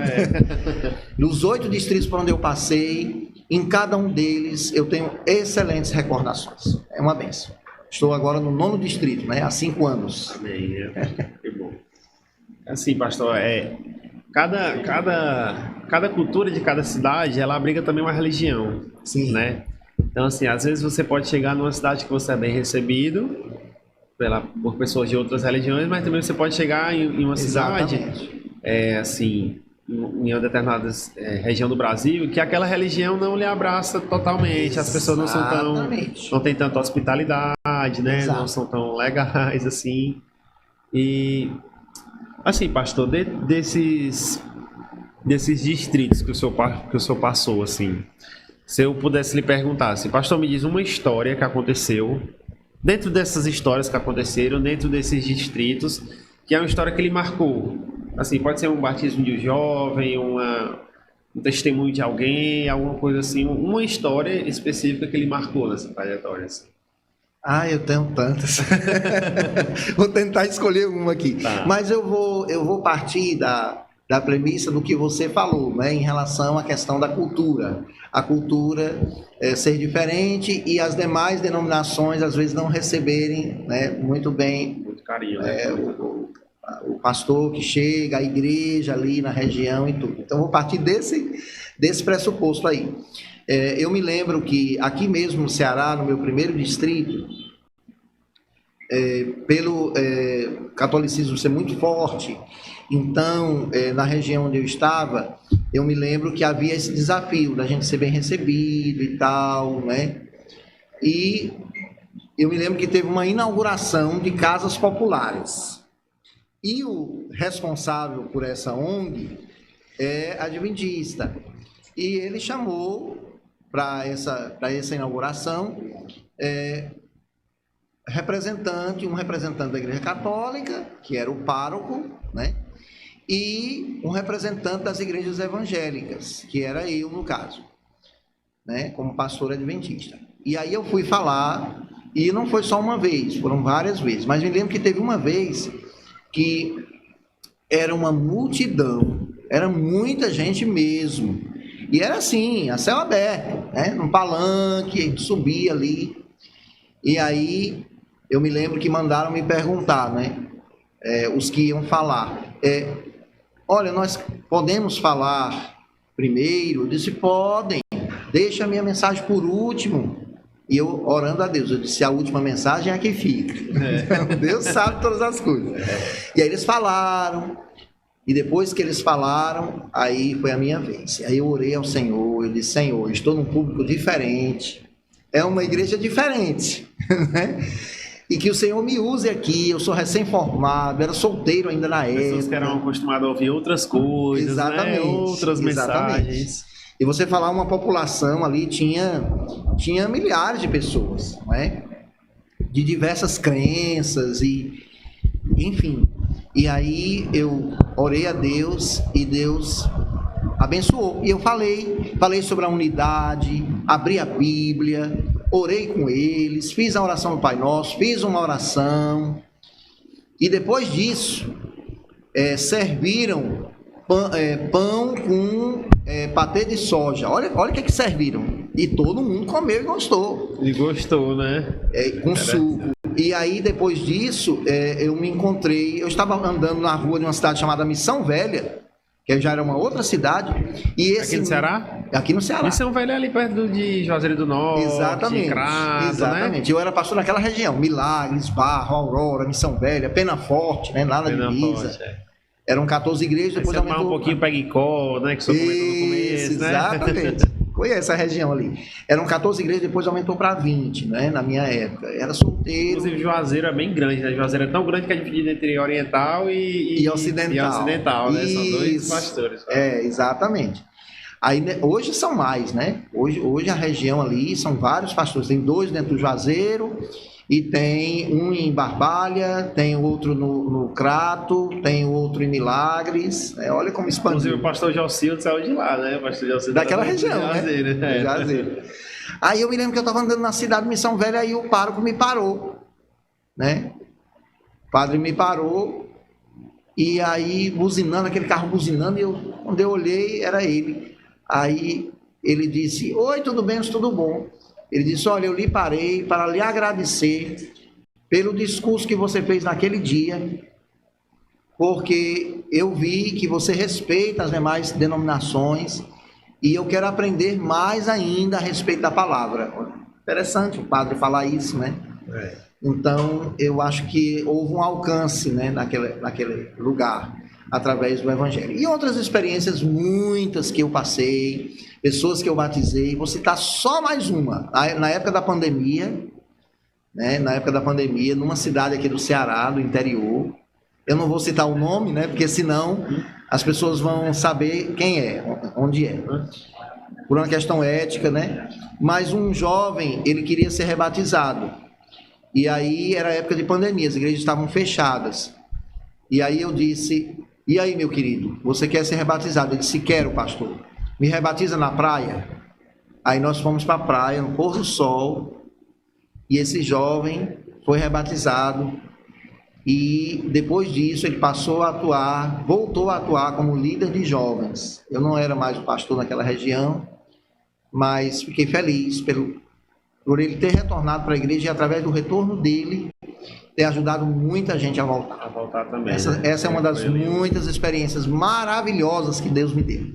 Nos 8 distritos por onde eu passei, em cada um deles eu tenho excelentes recordações. É uma bênção. Estou agora no 9º distrito, né? Há 5 anos. Amém. Que bom. Assim, pastor, cada cultura de cada cidade, ela abriga também uma religião. Sim. Né? Então, assim, às vezes você pode chegar numa cidade que você é bem recebido por pessoas de outras religiões, mas também você pode chegar em uma cidade, assim, em uma determinada região do Brasil, que aquela religião não lhe abraça totalmente. As pessoas não têm tanta hospitalidade, né? Exato. Não são tão legais, assim. E, assim, pastor, desses distritos que o senhor passou, assim, se eu pudesse lhe perguntar, assim, pastor, me diz uma história que aconteceu, dentro dessas histórias que aconteceram, dentro desses distritos, que é uma história que lhe marcou. Assim, pode ser um batismo de um jovem, um testemunho de alguém, alguma coisa assim, uma história específica que lhe marcou nessa trajetória. Assim. Eu tenho tantas. Vou tentar escolher uma aqui. Tá. Mas eu vou partir da premissa do que você falou, né, em relação à questão da cultura. A cultura ser diferente e as demais denominações, às vezes, não receberem, né, muito bem. Muito carinho, né? O pastor que chega, a igreja ali na região e tudo. Então, vou partir desse pressuposto aí. Eu me lembro que aqui mesmo no Ceará, no meu primeiro distrito, pelo catolicismo ser muito forte, então, na região onde eu estava, eu me lembro que havia esse desafio da gente ser bem recebido e tal, né? E eu me lembro que teve uma inauguração de casas populares. E o responsável por essa ONG é adventista. E ele chamou para essa inauguração um representante da Igreja Católica, que era o pároco, né? E um representante das igrejas evangélicas, que era eu, no caso, né? Como pastor adventista. E aí eu fui falar, e não foi só uma vez, foram várias vezes, mas me lembro que teve uma vez que era uma multidão, era muita gente mesmo, e era assim, a céu aberto, né? Num palanque, a gente subia ali. E aí, eu me lembro que mandaram me perguntar, né? Os que iam falar. Olha, nós podemos falar primeiro? Eu disse, podem. Deixa a minha mensagem por último. E eu, orando a Deus, eu disse, a última mensagem é a que fica. Então, Deus sabe todas as coisas. E aí eles falaram. E depois que eles falaram, aí foi a minha vez. Aí eu orei ao Senhor, eu disse, Senhor, eu estou num público diferente. É uma igreja diferente, né? E que o Senhor me use aqui, eu sou recém-formado, era solteiro ainda na época. Pessoas que eram acostumadas a ouvir outras coisas, exatamente, né? Outras mensagens. E você falar uma população ali, tinha milhares de pessoas, né? De diversas crenças e, enfim. E aí eu orei a Deus e Deus abençoou. E eu falei sobre a unidade, abri a Bíblia, orei com eles, fiz a oração do Pai Nosso, fiz uma oração. E depois disso, serviram pão com patê de soja. Olha o que serviram. E todo mundo comeu e gostou. E gostou, né? Com suco. E aí, depois disso, eu me encontrei... Eu estava andando na rua de uma cidade chamada Missão Velha, que já era uma outra cidade. E aqui no Ceará? Aqui no Ceará. Missão Velha é ali perto de Juazeiro do Norte, exatamente, Crato, exatamente. Né? Eu era pastor naquela região. Milagres, Barro, Aurora, Missão Velha, Pena Forte, né? Lá na divisa. Eram 14 igrejas, depois aumentou... um pouquinho Peguicó, né? Que o senhor comentou no começo, né? Exatamente. Conhece a região ali. Eram 14 igrejas, depois aumentou para 20, né? Na minha época. Era solteiro. Inclusive, Juazeiro é bem grande, né? Juazeiro é tão grande que é dividido entre oriental e ocidental. E ocidental, né? São dois pastores. Exatamente. Aí, hoje são mais, né? Hoje a região ali são vários pastores. Tem 2 dentro do Juazeiro e tem um em Barbalha, tem outro no Crato, tem outro em Milagres. Olha como expandiu. Inclusive o pastor Jocildo saiu de lá, né? O pastor Jocildo daquela região, Juazeiro, né? Juazeiro. Aí eu me lembro que eu estava andando na cidade de Missão Velha, aí o pároco me parou, né? O padre me parou e aí buzinando, aquele carro buzinando, e quando eu olhei, era ele. Aí ele disse, oi, tudo bem, tudo bom? Ele disse, olha, eu lhe parei para lhe agradecer pelo discurso que você fez naquele dia, porque eu vi que você respeita as demais denominações e eu quero aprender mais ainda a respeito da palavra. Interessante o padre falar isso, né? Então, eu acho que houve um alcance, né, naquele lugar, através do Evangelho. E outras experiências, muitas que eu passei, pessoas que eu batizei, vou citar só mais uma. Na época da pandemia, né, numa cidade aqui do Ceará, do interior, eu não vou citar o nome, né, porque senão as pessoas vão saber quem é, onde é. Por uma questão ética, né? Mas um jovem, ele queria ser rebatizado. E aí era época de pandemia, as igrejas estavam fechadas. E aí eu disse, e aí, meu querido, você quer ser rebatizado? Ele disse, quero, pastor. Me rebatiza na praia? Aí nós fomos para a praia, no pôr do sol, e esse jovem foi rebatizado. E depois disso ele passou a atuar, voltou a atuar como líder de jovens. Eu não era mais o pastor naquela região, mas fiquei feliz por ele ter retornado para a igreja e através do retorno dele ter ajudado muita gente a voltar. A voltar também. Essa é uma das muitas experiências maravilhosas que Deus me deu.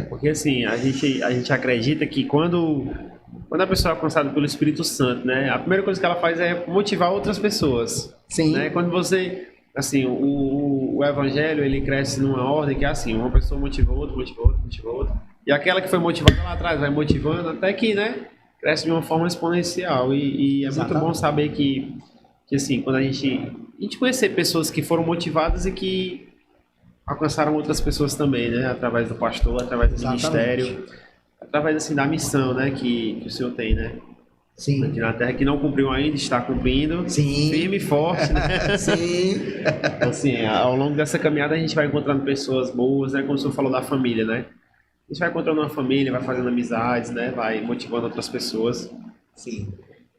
Porque assim, a gente acredita que quando a pessoa é alcançada pelo Espírito Santo, né, a primeira coisa que ela faz é motivar outras pessoas. Sim. Né? Quando você, assim, o evangelho, ele cresce numa ordem que é assim, uma pessoa motiva outra, motiva outra, motiva outra. E aquela que foi motivada lá atrás vai motivando até que, né, cresce de uma forma exponencial. E é muito bom saber que assim, quando a gente conhecer pessoas que foram motivadas e que alcançaram outras pessoas também, né? Através do pastor, através do ministério, através, assim, da missão, né? Que o senhor tem, né? Sim. Aqui na Terra, que não cumpriu ainda, está cumprindo. Sim. Firme e forte, né? Sim. Então, assim, ao longo dessa caminhada a gente vai encontrando pessoas boas, né? Como o senhor falou da família, né? A gente vai encontrando uma família, vai fazendo amizades, né? Vai motivando outras pessoas. Sim.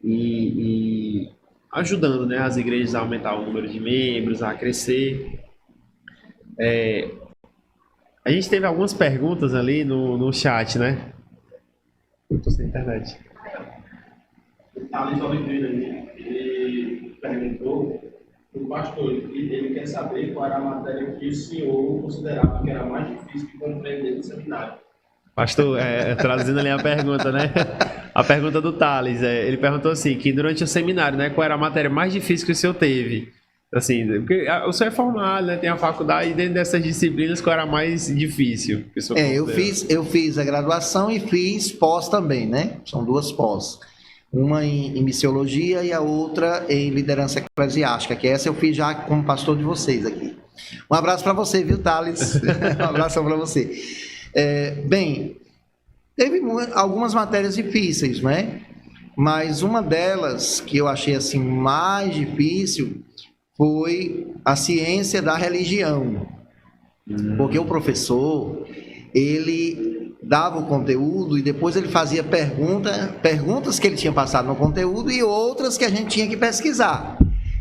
E ajudando, né, as igrejas a aumentar o número de membros, a crescer. A gente teve algumas perguntas ali no chat, né? Estou sem internet. O Thales Oliveira, ele perguntou o pastor, ele quer saber qual era a matéria que o senhor considerava que era mais difícil de compreender no seminário. Pastor, traduzindo ali a pergunta, né? A pergunta do Thales, ele perguntou assim, que durante o seminário, né, qual era a matéria mais difícil que o senhor teve? Assim, porque o senhor é formado, né, tem a faculdade, e dentro dessas disciplinas, qual era a mais difícil? Que o senhor eu fiz a graduação e fiz pós também, né? São 2 pós. Uma em missiologia e a outra em liderança eclesiástica, que essa eu fiz já como pastor de vocês aqui. Um abraço para você, viu, Thales? Um abração para você. Bem, teve algumas matérias difíceis, né? Mas uma delas que eu achei assim mais difícil foi a ciência da religião. Porque o professor, ele dava o conteúdo e depois ele fazia perguntas que ele tinha passado no conteúdo e outras que a gente tinha que pesquisar,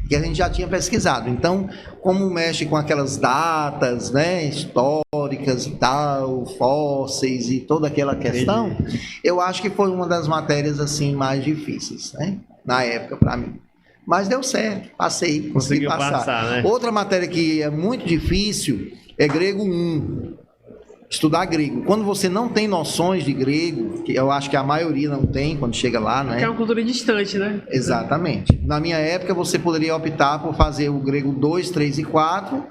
que a gente já tinha pesquisado. Então, como mexe com aquelas datas, né, históricas e tal, fósseis e toda aquela questão, eu acho que foi uma das matérias assim mais difíceis, né, na época para mim. Mas deu certo, passei, consegui passar. Né? Outra matéria que é muito difícil é grego 1. Estudar grego. Quando você não tem noções de grego, que eu acho que a maioria não tem quando chega lá, né? É uma cultura distante, né? Exatamente. Na minha época, você poderia optar por fazer o grego 2, 3 e 4,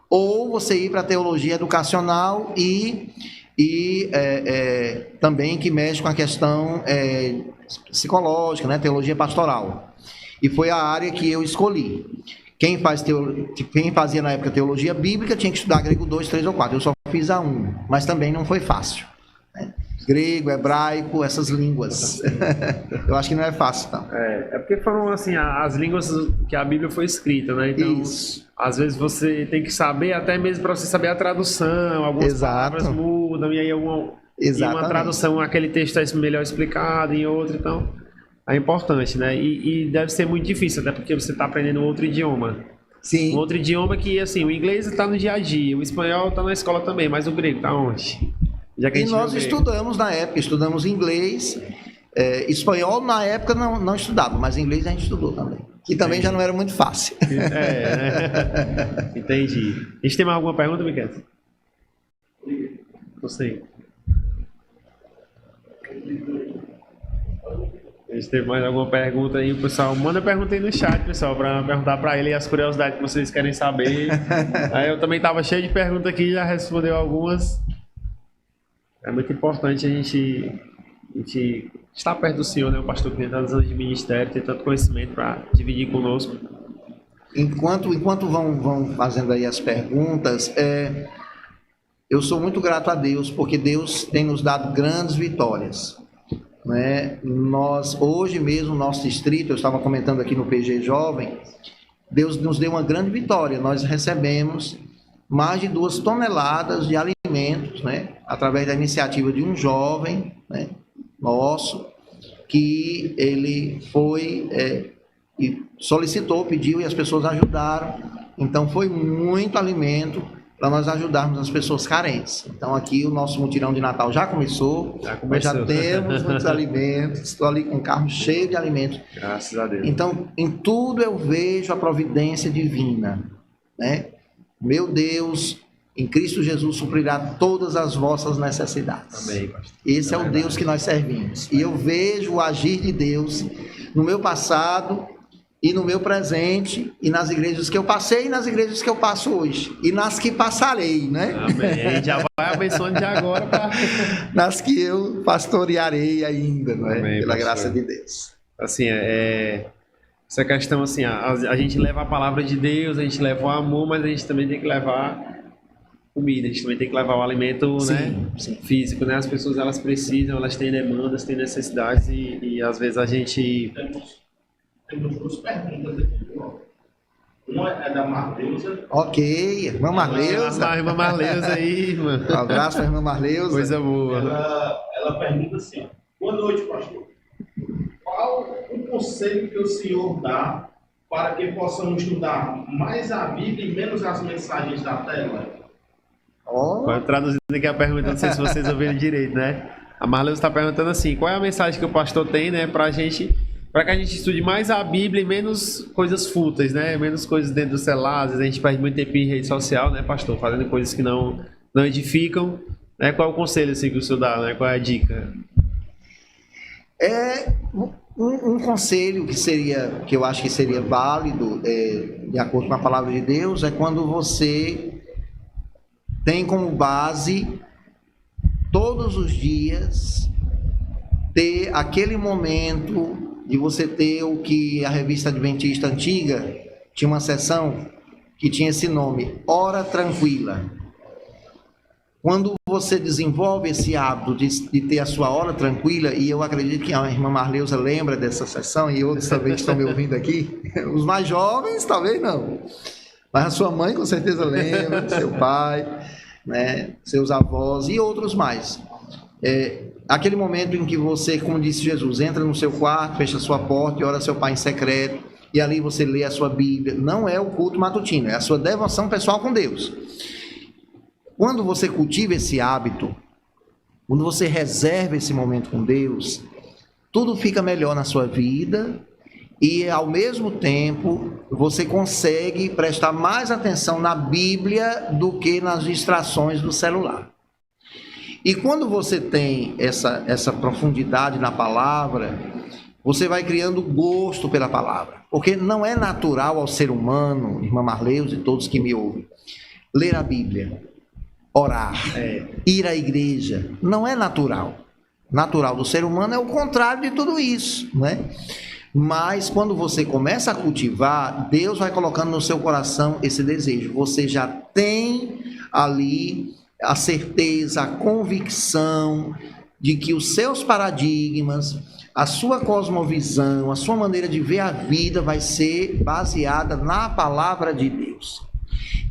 ou você ir para a teologia educacional e também que mexe com a questão psicológica, né? Teologia pastoral. E foi a área que eu escolhi. Quem fazia na época teologia bíblica tinha que estudar grego 2, 3 ou 4. Eu só fiz a 1, mas também não foi fácil, né? Grego, hebraico, essas línguas. Eu acho que não é fácil, não. É porque foram assim, as línguas que a Bíblia foi escrita, né? Então, isso. Às vezes você tem que saber, até mesmo para você saber a tradução, algumas palavras mudam, e aí uma tradução, aquele texto é melhor explicado, em outro, então é importante, né? E deve ser muito difícil, até porque você está aprendendo outro idioma. Sim. Um outro idioma que, assim, o inglês está no dia a dia, o espanhol está na escola também, mas o grego está onde? Já que e nós estudamos na época, estudamos inglês, espanhol na época não estudava, mas inglês a gente estudou também. Que também já não era muito fácil. Né? Entendi. A gente tem mais alguma pergunta, Miquel? Não sei. A gente teve mais alguma pergunta aí, pessoal? Manda pergunta aí no chat, pessoal, para perguntar para ele as curiosidades que vocês querem saber. Aí eu também estava cheio de perguntas aqui, já respondeu algumas. É muito importante a gente estar perto do Senhor, né? O pastor que tem tantos anos de ministério, tem tanto conhecimento para dividir conosco. Enquanto vão fazendo aí as perguntas, eu sou muito grato a Deus, porque Deus tem nos dado grandes vitórias. Né? Nós, hoje mesmo, nosso distrito, eu estava comentando aqui no PG Jovem, Deus nos deu uma grande vitória. Nós recebemos mais de 2 toneladas de alimentos, né? Através da iniciativa de um jovem, né? Nosso, que ele foi e solicitou, pediu e as pessoas ajudaram. Então foi muito alimento para nós ajudarmos as pessoas carentes. Então aqui o nosso mutirão de Natal já começou. Nós já temos muitos alimentos. Estou ali com um carro cheio de alimentos. Graças a Deus. Então em tudo eu vejo a providência divina, né? Meu Deus, em Cristo Jesus suprirá todas as vossas necessidades. Amém, pastor. Esse é o Deus que nós servimos. E eu vejo o agir de Deus no meu passado e no meu presente, e nas igrejas que eu passei, e nas igrejas que eu passo hoje, e nas que passarei, né? Amém. A gente já vai abençoando de agora para... nas que eu pastorearei ainda, não é? Amém, pela pastor. graça de Deus. Assim, essa questão, assim, a gente leva a palavra de Deus, a gente leva o amor, mas a gente também tem que levar comida, a gente também tem que levar o alimento, Sim, né, sim. físico, né? As pessoas, elas precisam, elas têm demandas, têm necessidades e às vezes a gente... Temos 2 perguntas aqui, viu? Uma é da Marleusa. Ok, irmã Marleusa. A irmã Marleusa aí, irmã. Um abraço para a irmã Marleusa. Coisa boa. Ela pergunta assim, ó, boa noite, pastor. Qual o conselho que o senhor dá para que possamos estudar mais a Bíblia e menos as mensagens da tela? Oh. Traduzindo aqui a pergunta, não sei se vocês ouviram direito, né? A Marlene está perguntando assim, qual é a mensagem que o pastor tem, né, para que a gente estude mais a Bíblia e menos coisas fúteis, né, menos coisas dentro do celular. Às vezes a gente perde muito tempo em rede social, né, pastor, fazendo coisas que não edificam, né? Qual é o conselho assim que o senhor dá, né? Qual é a dica? Um conselho que eu acho que seria válido, de acordo com a palavra de Deus, é quando você tem como base todos os dias ter aquele momento de você ter o que a revista Adventista antiga tinha uma seção que tinha esse nome, Hora Tranquila. Quando você desenvolve esse hábito de ter a sua hora tranquila, e eu acredito que a irmã Marleusa lembra dessa sessão, e outros também estão me ouvindo aqui, os mais jovens talvez não, mas a sua mãe com certeza lembra, seu pai, né, seus avós e outros mais. Aquele momento em que você, como disse Jesus, entra no seu quarto, fecha sua porta e ora seu pai em secreto, e ali você lê a sua Bíblia. Não é o culto matutino, é a sua devoção pessoal com Deus. Quando você cultiva esse hábito, quando você reserva esse momento com Deus, tudo fica melhor na sua vida e, ao mesmo tempo, você consegue prestar mais atenção na Bíblia do que nas distrações do celular. E quando você tem essa profundidade na palavra, você vai criando gosto pela palavra. Porque não é natural ao ser humano, irmã Marleusa e todos que me ouvem, ler a Bíblia, orar, ir à igreja. Não é natural. Natural do ser humano é o contrário de tudo isso, né? Mas quando você começa a cultivar, Deus vai colocando no seu coração esse desejo. Você já tem ali a certeza, a convicção de que os seus paradigmas, a sua cosmovisão, a sua maneira de ver a vida vai ser baseada na palavra de Deus.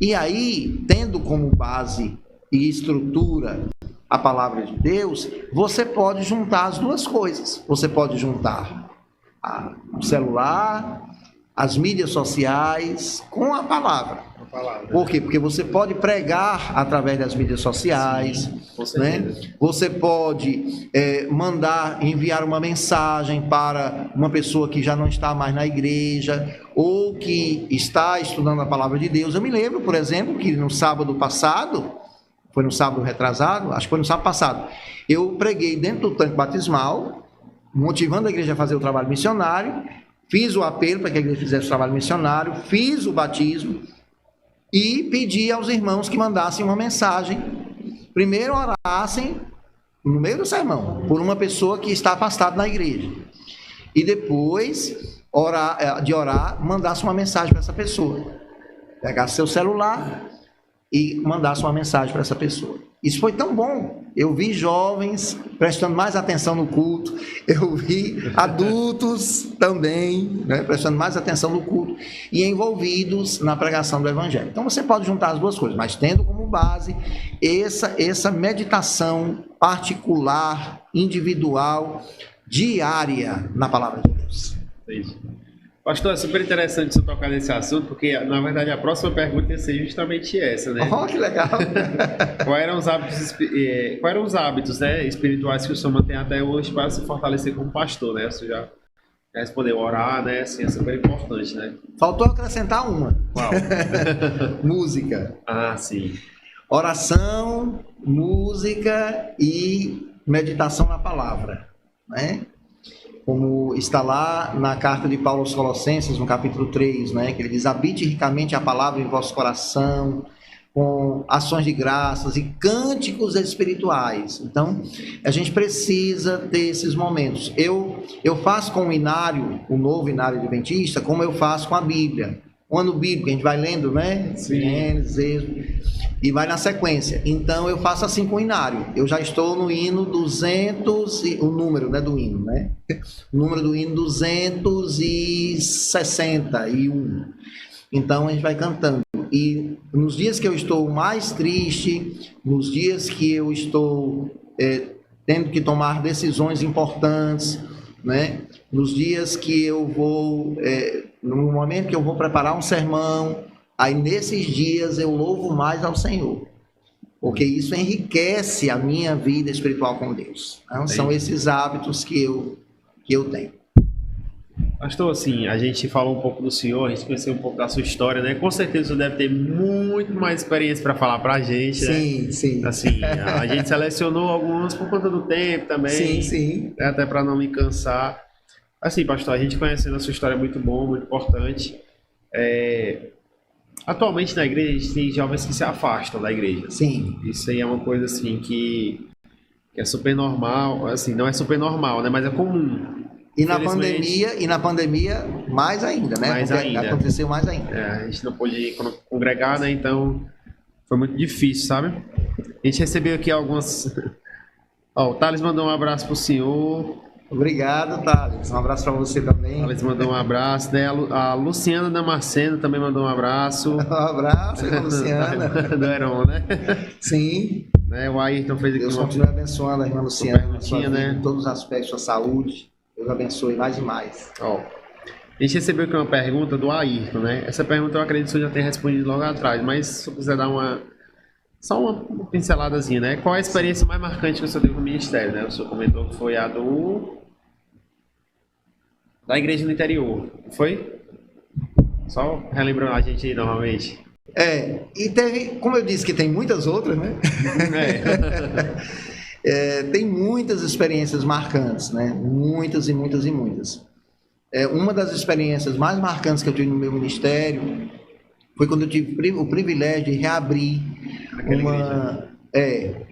E aí, tendo como base e estrutura a palavra de Deus, você pode juntar as duas coisas. Você pode juntar o celular, as mídias sociais com a palavra. Por quê? Porque você pode pregar através das mídias sociais, né? Você pode enviar uma mensagem para uma pessoa que já não está mais na igreja ou que está estudando a palavra de Deus. Eu me lembro, por exemplo, que no sábado passado, foi no sábado retrasado, acho que foi no sábado passado, eu preguei dentro do tanque batismal, motivando a igreja a fazer o trabalho missionário, fiz o apelo para que a igreja fizesse o trabalho missionário, fiz o batismo e pedi aos irmãos que mandassem uma mensagem. Primeiro orassem, no meio do sermão, por uma pessoa que está afastada na igreja. E depois de orar, mandasse uma mensagem para essa pessoa. Pegasse seu celular e mandasse uma mensagem para essa pessoa. Isso foi tão bom. Eu vi jovens prestando mais atenção no culto, eu vi adultos também, né, prestando mais atenção no culto e envolvidos na pregação do Evangelho. Então você pode juntar as duas coisas, mas tendo como base essa meditação particular, individual, diária na palavra de Deus. Pastor, é super interessante você tocar nesse assunto, porque, na verdade, a próxima pergunta ia ser justamente essa, né? Oh, que legal! Quais eram os hábitos, né, espirituais que o senhor mantém até hoje para se fortalecer como pastor, né? Você já respondeu, orar, né? Assim, é super importante, né? Faltou acrescentar uma. Qual? Música. Ah, sim. Oração, música e meditação na palavra, né? Como está lá na carta de Paulo aos Colossenses, no capítulo 3, né, que ele diz: habite ricamente a palavra em vosso coração, com ações de graças e cânticos espirituais. Então, a gente precisa ter esses momentos. Eu faço com o inário, o novo inário adventista, como eu faço com a Bíblia. O ano bíblico, a gente vai lendo, né? Gênesis, e vai na sequência. Então, eu faço assim com o inário. Eu já estou no hino 200, o número, né, do hino, né? O número do hino 261. Então, a gente vai cantando. E nos dias que eu estou mais triste, nos dias que eu estou tendo que tomar decisões importantes, né? Nos dias que eu vou, no momento que eu vou preparar um sermão, aí nesses dias eu louvo mais ao Senhor. porque isso enriquece a minha vida espiritual com Deus. Então, são esses hábitos que eu tenho. Pastor, assim, a gente falou um pouco do senhor, a gente conheceu um pouco da sua história, né? Com certeza o senhor deve ter muito mais experiência para falar para a gente, né? Sim, sim. Assim, a gente selecionou alguns por conta do tempo também. Sim, sim. Até para não me cansar. Assim, pastor, a gente conhecendo a sua história é muito bom, muito importante. Atualmente na igreja a gente tem jovens que se afastam da igreja. Sim. Isso aí é uma coisa assim que é super normal, assim, não é super normal, né? Mas é comum. E na pandemia, mais ainda, né? Mais ainda. Aconteceu mais ainda. A gente não pôde congregar, né? Então foi muito difícil, sabe? A gente recebeu aqui algumas. O Thales mandou um abraço pro senhor. Obrigado, Thales. Um abraço para você também. Thales mandou um abraço. Né? A Luciana Damasceno também mandou um abraço. Um abraço, Luciana. Do Heron, né? Sim. Né? O Ayrton fez aqui Deus continue abençoando a irmã Luciana, né? em todos os aspectos da saúde. Deus abençoe mais e mais. A gente recebeu aqui uma pergunta do Ayrton, né? Essa pergunta eu acredito que você já tenha respondido logo atrás, mas se eu quiser dar só uma pinceladazinha, né? Qual a experiência mais marcante que o senhor teve no ministério, né? O senhor comentou que foi a da igreja no interior, foi? Só relembrando a gente aí novamente. E teve, como eu disse que tem muitas outras, né? Tem muitas experiências marcantes, né? Muitas e muitas e muitas. Uma das experiências mais marcantes que eu tive no meu ministério foi quando eu tive o privilégio de reabrir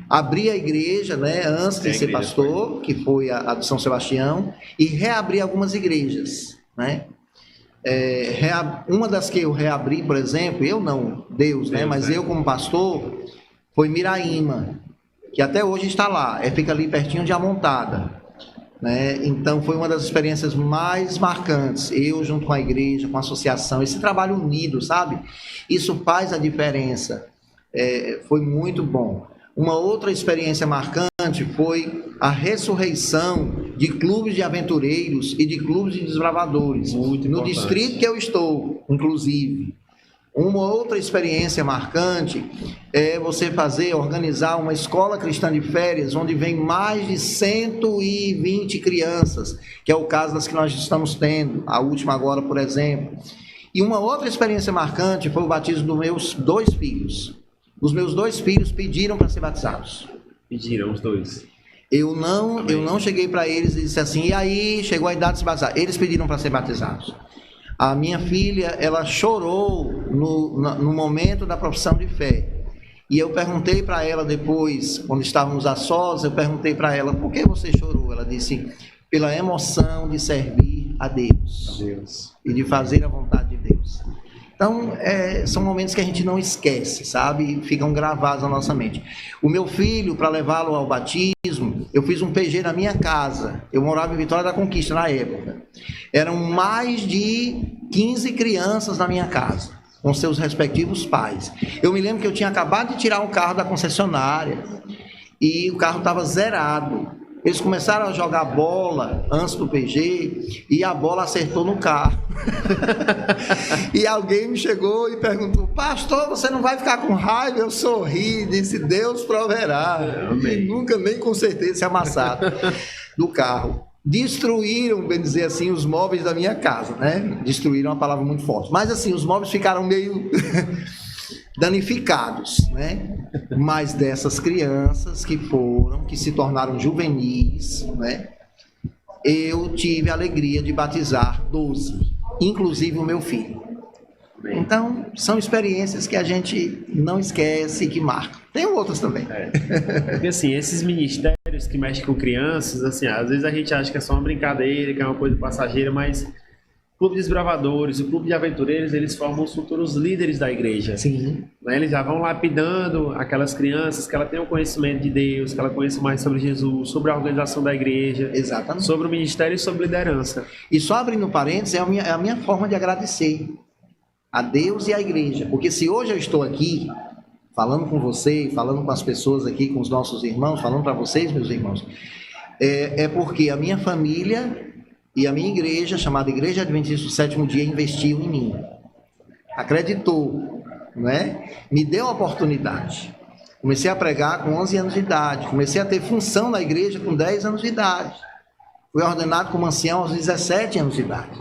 abrir a igreja, né? Antes de ser pastor, que foi a do São Sebastião, e reabrir algumas igrejas, né? Uma das que eu reabri, por exemplo, eu não, Deus, né? Mas eu como pastor, foi Miraíma, que até hoje está lá, fica ali pertinho de Amontada, né? Então foi uma das experiências mais marcantes, eu junto com a igreja, com a associação, esse trabalho unido, sabe? Isso faz a diferença, foi muito bom. Uma outra experiência marcante foi a ressurreição de clubes de aventureiros e de clubes de desbravadores, no distrito que eu estou, inclusive. Uma outra experiência marcante é você organizar uma escola cristã de férias, onde vem mais de 120 crianças, que é o caso das que nós estamos tendo, a última agora, por exemplo. E uma outra experiência marcante foi o batismo dos meus 2 filhos. Os meus 2 filhos pediram para ser batizados. Pediram os 2. Eu não cheguei para eles e disse assim, e aí, chegou a idade de se batizar. Eles pediram para ser batizados. A minha filha, ela chorou no momento da profissão de fé. E eu perguntei para ela depois, quando estávamos a sós, eu perguntei para ela, por que você chorou? Ela disse, pela emoção de servir a Deus. E de fazer a vontade de Deus. Então, são momentos que a gente não esquece, sabe? Ficam gravados na nossa mente. O meu filho, para levá-lo ao batismo, eu fiz um PG na minha casa. Eu morava em Vitória da Conquista na época. Eram mais de 15 crianças na minha casa, com seus respectivos pais. Eu me lembro que eu tinha acabado de tirar um carro da concessionária e o carro estava zerado. Eles começaram a jogar bola antes do PG e a bola acertou no carro. E alguém me chegou e perguntou, pastor, você não vai ficar com raiva? Eu sorri, disse, Deus proverá. E nunca nem consertei esse amassado do carro. Destruíram, bem dizer assim, os móveis da minha casa, né? Destruíram é uma palavra muito forte. Mas assim, os móveis ficaram meio danificados, né? Mas dessas crianças que se tornaram juvenis, né? Eu tive a alegria de batizar 12, inclusive o meu filho. Então, são experiências que a gente não esquece e que marcam. Tem outras também. Porque assim, esses ministérios que mexem com crianças, assim, às vezes a gente acha que é só uma brincadeira, que é uma coisa passageira, mas o Clube de Desbravadores, o Clube de Aventureiros, eles formam os futuros líderes da igreja. Sim. Né? Eles já vão lapidando aquelas crianças que ela tenham conhecimento de Deus, que ela conheça mais sobre Jesus, sobre a organização da igreja. Exatamente. Sobre o ministério e sobre liderança. E só abrindo parênteses, é a minha forma de agradecer a Deus e à igreja. Porque se hoje eu estou aqui, falando com você, falando com as pessoas aqui, com os nossos irmãos, falando para vocês, meus irmãos, é porque a minha família e a minha igreja, chamada Igreja Adventista do Sétimo Dia, investiu em mim. Acreditou, né? Me deu a oportunidade. Comecei a pregar com 11 anos de idade. Comecei a ter função na igreja com 10 anos de idade. Fui ordenado como ancião aos 17 anos de idade.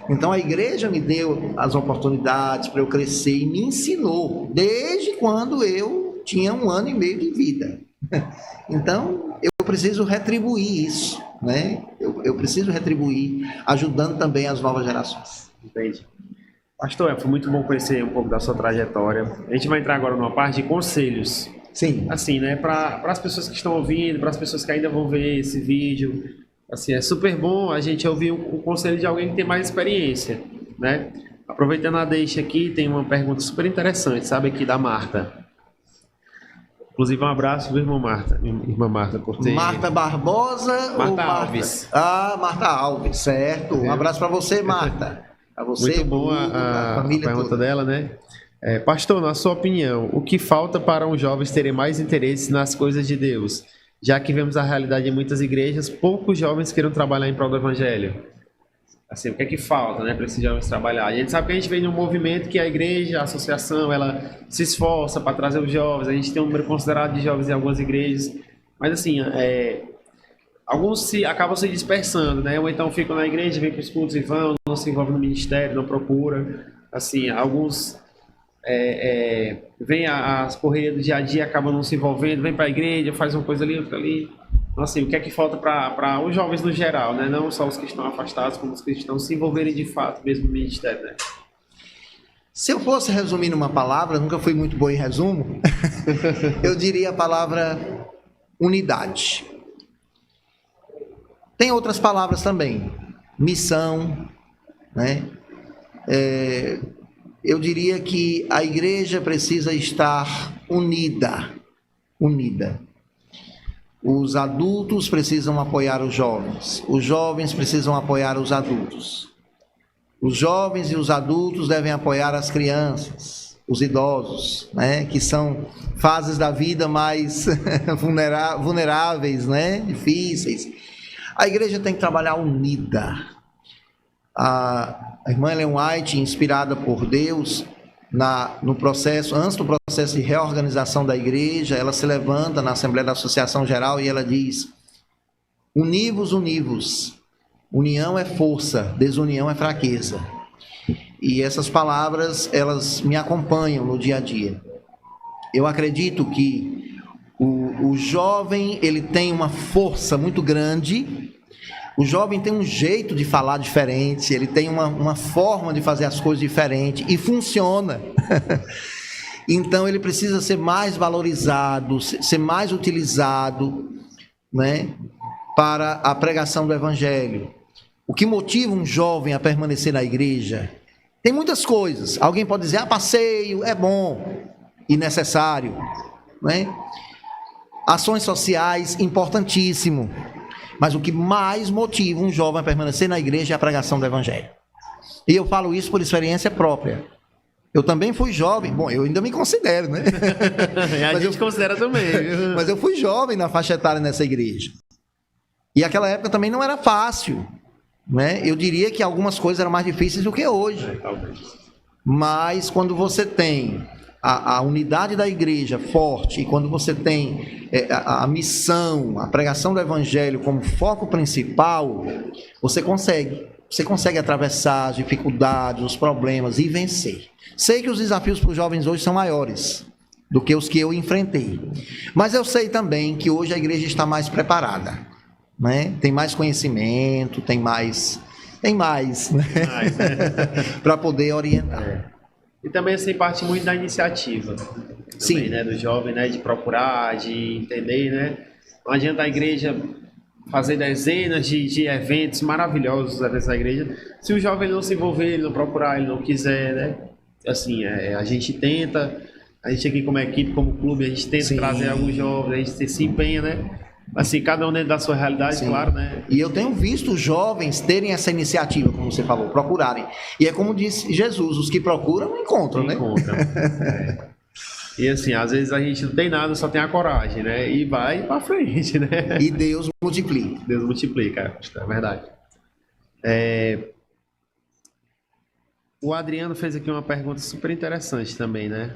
Então a igreja me deu as oportunidades para eu crescer e me ensinou desde quando eu tinha 1 ano e meio de vida. Então eu preciso retribuir isso, né? Eu preciso retribuir, ajudando também as novas gerações. Entendi. Pastor, foi muito bom conhecer um pouco da sua trajetória. A gente vai entrar agora numa parte de conselhos. Sim. Assim, né, para as pessoas que estão ouvindo, para as pessoas que ainda vão ver esse vídeo, assim, é super bom a gente ouvir o conselho de alguém que tem mais experiência, né? Aproveitando a deixa aqui, tem uma pergunta super interessante, sabe, aqui da Marta. Inclusive, um abraço do irmã Marta, por ter... Marta Barbosa ou Marta Alves. Ah, Marta Alves, certo. Um abraço para você, Marta. Para você, muito boa a pergunta toda dela, né? Pastor, na sua opinião, o que falta para os jovens terem mais interesse nas coisas de Deus? Já que vemos a realidade em muitas igrejas, poucos jovens querem trabalhar em prol do evangelho. Assim, o que é que falta, né, para esses jovens trabalhar? A gente sabe que a gente vem de um movimento que a igreja, a associação, ela se esforça para trazer os jovens. A gente tem um número considerado de jovens em algumas igrejas, mas assim, alguns acabam se dispersando, né? Ou então ficam na igreja, vêm para os cultos e vão, não se envolvem no ministério, não procuram. Assim, alguns vêm as correrias do dia a dia, acabam não se envolvendo, vêm para a igreja, faz uma coisa ali, outra ali. Então, assim, o que é que falta para os jovens no geral, né? Não só os que estão afastados, como os que estão se envolverem de fato mesmo no ministério, né? Se eu fosse resumir numa palavra, nunca fui muito bom em resumo, eu diria a palavra unidade. Tem outras palavras também, missão, né? Eu diria que a igreja precisa estar unida. Os adultos precisam apoiar os jovens precisam apoiar os adultos. Os jovens e os adultos devem apoiar as crianças, os idosos, né? Que são fases da vida mais vulneráveis, né? Difíceis. A igreja tem que trabalhar unida. A irmã Ellen White, inspirada por Deus, antes do processo de reorganização da igreja, ela se levanta na Assembleia da Associação Geral e ela diz: univos, univos. União é força, desunião é fraqueza. E essas palavras, elas me acompanham no dia a dia. Eu acredito que o jovem, ele tem uma força muito grande. O jovem tem um jeito de falar diferente, ele tem uma forma de fazer as coisas diferente e funciona. Então ele precisa ser mais valorizado, ser mais utilizado, né, para a pregação do evangelho. O que motiva um jovem a permanecer na igreja? Tem muitas coisas. Alguém pode dizer, passeio é bom e necessário, né? Ações sociais, importantíssimo. Mas o que mais motiva um jovem a permanecer na igreja é a pregação do evangelho. E eu falo isso por experiência própria. Eu também fui jovem. Bom, eu ainda me considero, né? A gente considera também. Mas eu fui jovem na faixa etária nessa igreja. E aquela época também não era fácil, né? Eu diria que algumas coisas eram mais difíceis do que hoje. Mas quando você tem a unidade da igreja forte, e quando você tem a missão, a pregação do evangelho como foco principal, você consegue atravessar as dificuldades, os problemas e vencer. Sei que os desafios para os jovens hoje são maiores do que os que eu enfrentei, mas eu sei também que hoje a igreja está mais preparada, né? Tem mais conhecimento, tem mais, né? Para poder orientar. E também assim, parte muito da iniciativa. Sim. Também, né, do jovem, né, de procurar, de entender, né? Não adianta a igreja fazer dezenas de eventos maravilhosos da igreja, se o jovem não se envolver, ele não procurar, ele não quiser, né? Assim, a gente tenta, a gente aqui como equipe, como clube, a gente tenta Sim. trazer alguns jovens, a gente se empenha, né? Assim, cada um dentro da sua realidade, Sim. claro, né? E eu tenho visto os jovens terem essa iniciativa, como você falou, procurarem. E é como disse Jesus, os que procuram, encontram, né? Encontram. E assim, às vezes a gente não tem nada, só tem a coragem, né? E vai pra frente, né? E Deus multiplica. Deus multiplica, é verdade. O Adriano fez aqui uma pergunta super interessante também, né?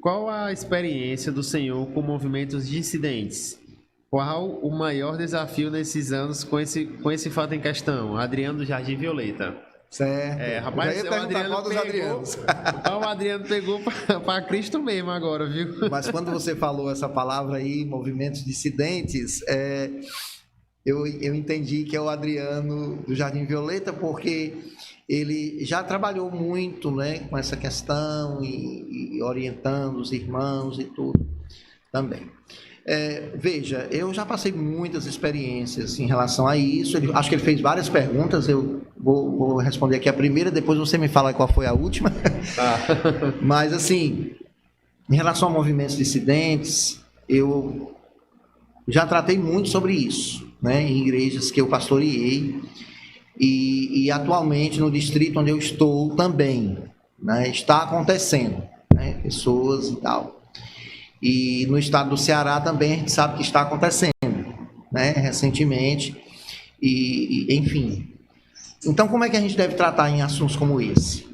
qual a experiência do senhor com movimentos dissidentes? Qual o maior desafio nesses anos com esse fato em questão? Adriano do Jardim Violeta. Certo. Rapaz, eu já ia perguntar qual dos Adrianos. O Adriano pegou para Cristo mesmo agora, viu? Mas quando você falou essa palavra aí, movimentos dissidentes, eu entendi que é o Adriano do Jardim Violeta, porque ele já trabalhou muito, né, com essa questão e orientando os irmãos e tudo também. Veja, eu já passei muitas experiências em relação a isso. Acho que ele fez várias perguntas. Eu vou responder aqui a primeira, depois você me fala qual foi a última. Mas, assim, em relação a movimentos dissidentes, eu já tratei muito sobre isso, né, em igrejas que eu pastoreei e atualmente no distrito onde eu estou também, né, está acontecendo, né, pessoas e tal. E no estado do Ceará também a gente sabe que está acontecendo, né, recentemente, enfim. Então, como é que a gente deve tratar em assuntos como esse?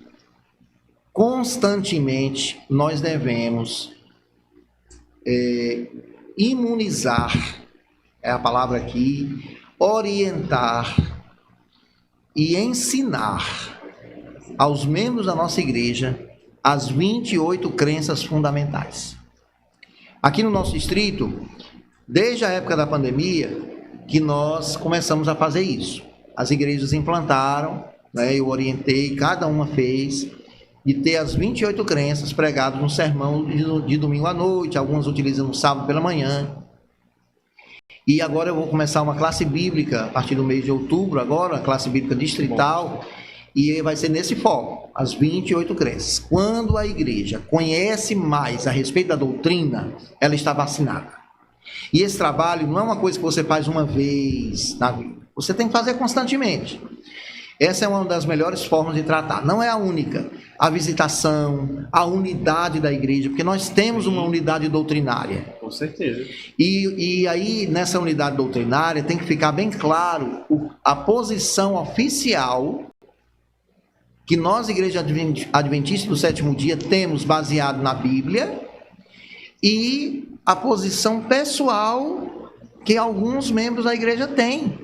Constantemente nós devemos imunizar, é a palavra aqui, orientar e ensinar aos membros da nossa igreja as 28 crenças fundamentais. Aqui no nosso distrito, desde a época da pandemia, que nós começamos a fazer isso. As igrejas implantaram, né, eu orientei, cada uma fez, de ter as 28 crenças pregadas no sermão de domingo à noite, algumas utilizam no sábado pela manhã. E agora eu vou começar uma classe bíblica, a partir do mês de outubro agora, a classe bíblica distrital, e vai ser nesse foco, as 28 crenças. Quando a igreja conhece mais a respeito da doutrina, ela está vacinada. E esse trabalho não é uma coisa que você faz uma vez na vida. Você tem que fazer constantemente. Essa é uma das melhores formas de tratar. Não é a única. A visitação, a unidade da igreja, porque nós temos uma unidade doutrinária. Com certeza. E aí, nessa unidade doutrinária, tem que ficar bem claro a posição oficial que nós, Igreja Adventista do Sétimo Dia, temos baseado na Bíblia e a posição pessoal que alguns membros da igreja têm.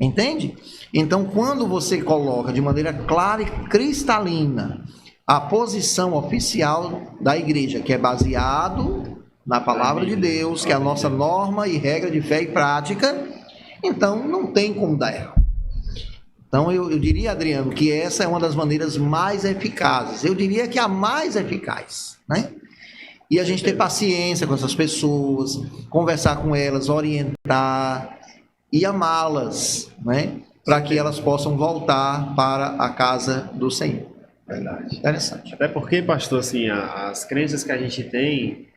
Entende? Então, quando você coloca de maneira clara e cristalina a posição oficial da igreja, que é baseado na palavra de Deus, que é a nossa norma e regra de fé e prática, então não tem como dar erro. Então, eu diria, Adriano, que essa é uma das maneiras mais eficazes. Eu diria que a mais eficaz, né? E a gente ter paciência com essas pessoas, conversar com elas, orientar e amá-las, né? Para que elas possam voltar para a casa do Senhor. Verdade. Interessante. Até porque, pastor, assim, as crenças que a gente tem,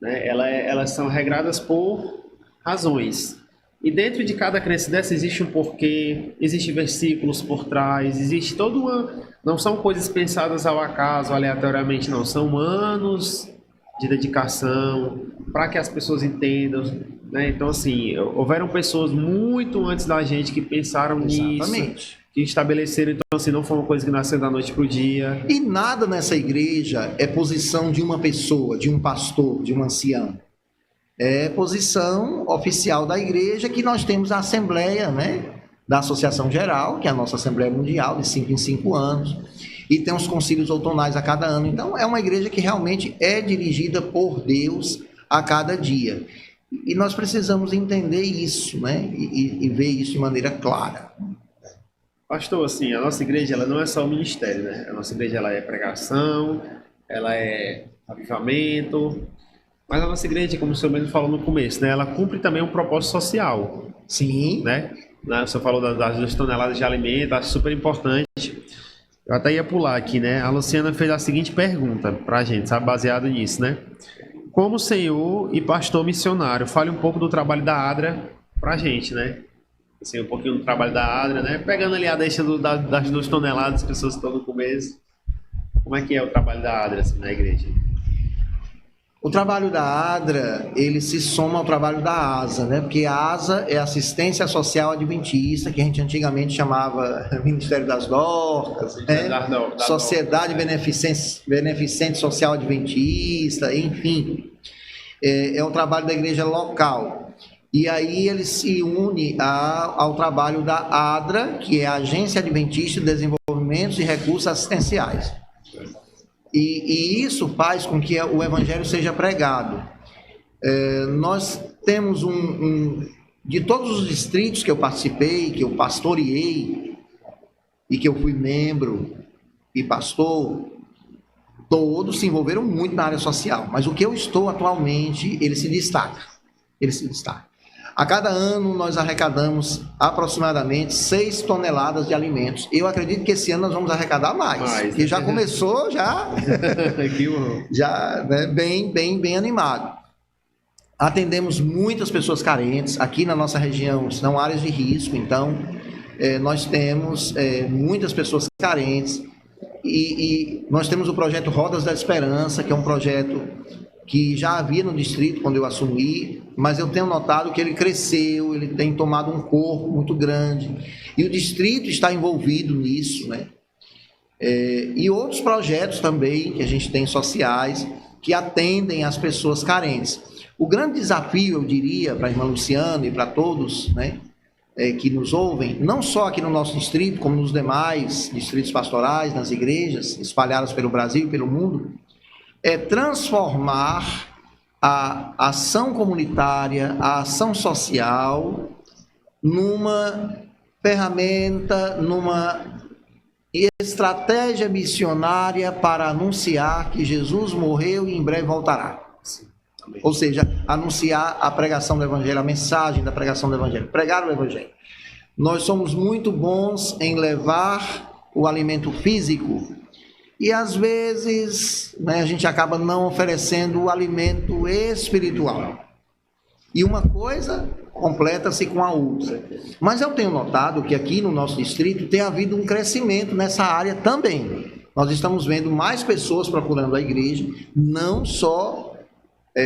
né, elas são regradas por razões. E dentro de cada crença dessa existe um porquê, existem versículos por trás, existe toda uma... Não são coisas pensadas ao acaso, aleatoriamente, não. São anos de dedicação para que as pessoas entendam, né? Então, assim, houveram pessoas muito antes da gente que pensaram nisso, que estabeleceram. Então, assim, não foi uma coisa que nasceu da noite para o dia. E nada nessa igreja é posição de uma pessoa, de um pastor, de um ancião. É posição oficial da igreja, que nós temos a Assembleia, né, da Associação Geral, que é a nossa Assembleia Mundial, de 5 em 5 anos, e tem os concílios outonais a cada ano. Então, é uma igreja que realmente é dirigida por Deus a cada dia. E nós precisamos entender isso, né, e ver isso de maneira clara. Pastor, assim, a nossa igreja, ela não é só o ministério, né? A nossa igreja, ela é pregação, ela é avivamento. Mas a nossa igreja, como o senhor mesmo falou no começo, né, ela cumpre também um propósito social. Sim. Né? O senhor falou das 2 toneladas de alimento, acho super importante. Eu até ia pular aqui, né? A Luciana fez a seguinte pergunta pra gente, sabe, baseado nisso, né? Como senhor e pastor missionário, fale um pouco do trabalho da ADRA pra gente, né? Assim, um pouquinho do trabalho da ADRA, né? Pegando ali a deixa das 2 toneladas que as pessoas estão no começo. Como é que é o trabalho da ADRA, assim, na igreja? O trabalho da ADRA, ele se soma ao trabalho da ASA, né? Porque a ASA é Assistência Social Adventista, que a gente antigamente chamava Ministério das Docas, né? Sociedade Beneficente Social Adventista, enfim. É o trabalho da igreja local. E aí ele se une ao trabalho da ADRA, que é a Agência Adventista de Desenvolvimento e Recursos Assistenciais. E isso faz com que o evangelho seja pregado. Nós temos de todos os distritos que eu participei, que eu pastoreei, e que eu fui membro e pastor, todos se envolveram muito na área social. Mas o que eu estou atualmente, ele se destaca. A cada ano nós arrecadamos aproximadamente 6 toneladas de alimentos. Eu acredito que esse ano nós vamos arrecadar mais. Porque já começou, já né, bem animado. Atendemos muitas pessoas carentes. Aqui na nossa região são áreas de risco, então nós temos muitas pessoas carentes. E nós temos o projeto Rodas da Esperança, que é um projeto que já havia no distrito quando eu assumi, mas eu tenho notado que ele cresceu, ele tem tomado um corpo muito grande, e o distrito está envolvido nisso, né? E outros projetos também que a gente tem sociais, que atendem as pessoas carentes. O grande desafio, eu diria, para a irmã Luciana e para todos, né, que nos ouvem, não só aqui no nosso distrito, como nos demais distritos pastorais, nas igrejas espalhadas pelo Brasil e pelo mundo, é transformar a ação comunitária, a ação social, numa ferramenta, numa estratégia missionária para anunciar que Jesus morreu e em breve voltará. Ou seja, anunciar a pregação do Evangelho, a mensagem da pregação do Evangelho, pregar o Evangelho. Nós somos muito bons em levar o alimento físico, e às vezes, né, a gente acaba não oferecendo o alimento espiritual. E uma coisa completa-se com a outra. Mas eu tenho notado que aqui no nosso distrito tem havido um crescimento nessa área também. Nós estamos vendo mais pessoas procurando a igreja, não só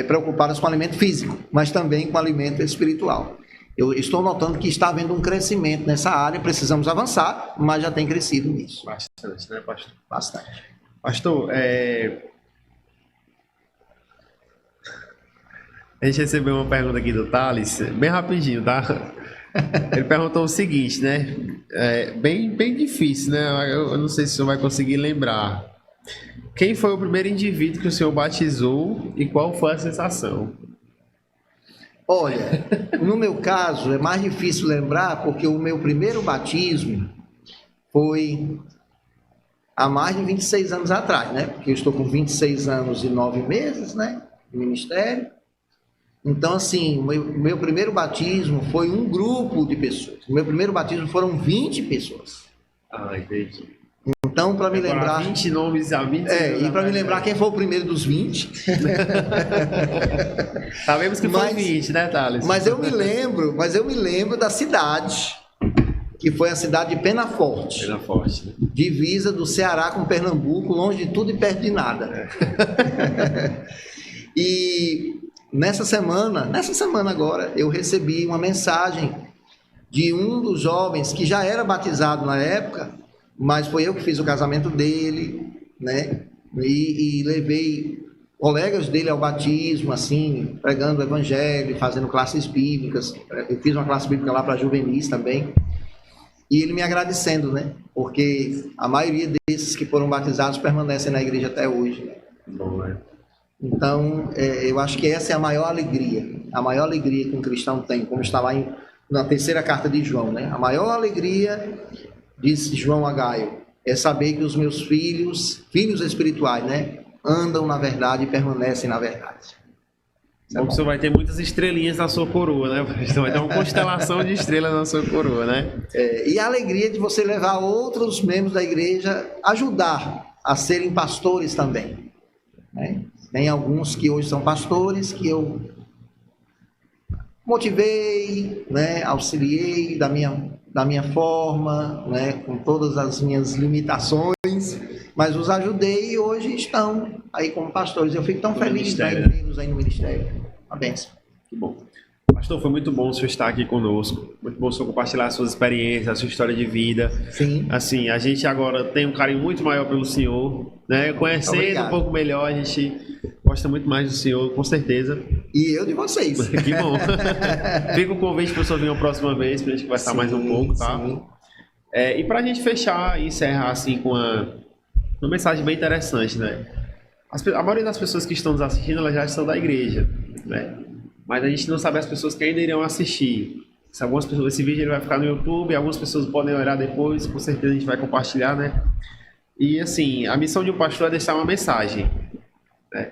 preocupadas com o alimento físico, mas também com o alimento espiritual. Eu estou notando que está havendo um crescimento nessa área, precisamos avançar, mas já tem crescido nisso. Bastante, né, pastor? Bastante. Pastor, a gente recebeu uma pergunta aqui do Thales, bem rapidinho, tá? Ele perguntou o seguinte, né? Bem difícil, né? Eu não sei se o senhor vai conseguir lembrar. Quem foi o primeiro indivíduo que o senhor batizou e qual foi a sensação? Olha, no meu caso é mais difícil lembrar porque o meu primeiro batismo foi há mais de 26 anos atrás, né? Porque eu estou com 26 anos e 9 meses, né? No ministério. Então, assim, o meu primeiro batismo foi um grupo de pessoas. O meu primeiro batismo foram 20 pessoas. Ah, entendi. Então, para me lembrar... 20 nomes a 20 e para me lembrar quem foi o primeiro dos 20. Sabemos que foi 20, né, Thales? Mas eu me lembro da cidade, que foi a cidade de Penaforte. Penaforte, né? Divisa do Ceará com Pernambuco, longe de tudo e perto de nada. E nessa semana agora, eu recebi uma mensagem de um dos jovens que já era batizado na época, mas foi eu que fiz o casamento dele, né? E levei colegas dele ao batismo, assim, pregando o evangelho, fazendo classes bíblicas. Eu fiz uma classe bíblica lá para juvenis também. E ele me agradecendo, né? Porque a maioria desses que foram batizados permanecem na igreja até hoje. Bom, né? Então, eu acho que essa é a maior alegria que um cristão tem, como está lá na terceira carta de João, né? A maior alegria, disse João a Gaio, é saber que os meus filhos espirituais, né, andam na verdade e permanecem na verdade. Bom, você vai ter muitas estrelinhas na sua coroa, né? Você vai ter uma constelação de estrelas na sua coroa, né? E a alegria de você levar outros membros da igreja, ajudar a serem pastores também, né? Tem alguns que hoje são pastores que eu motivei, né, auxiliei da minha forma, né, com todas as minhas limitações, Mas os ajudei e hoje estão aí como pastores. Eu fico tão No feliz de ministério, né? vê-los aí no ministério. Uma bênção. Que bom. Pastor, foi muito bom o senhor estar aqui conosco. Muito bom o senhor compartilhar as suas experiências, a sua história de vida. Sim. Assim, a gente agora tem um carinho muito maior pelo senhor, né? Conhecendo Obrigado. um pouco melhor, a gente gosta muito mais do senhor, com certeza. E eu de vocês. Que bom. Fica o convite para o senhor vir uma próxima vez, para a gente conversar mais um pouco, tá? Sim. E para a gente fechar e encerrar assim com uma mensagem bem interessante, né? A maioria das pessoas que estão nos assistindo, elas já são da igreja, né? Mas a gente não sabe as pessoas que ainda irão assistir. Se algumas pessoas, esse vídeo ele vai ficar no YouTube, algumas pessoas podem olhar depois, com certeza a gente vai compartilhar, né? E assim, a missão de um pastor é deixar uma mensagem, né?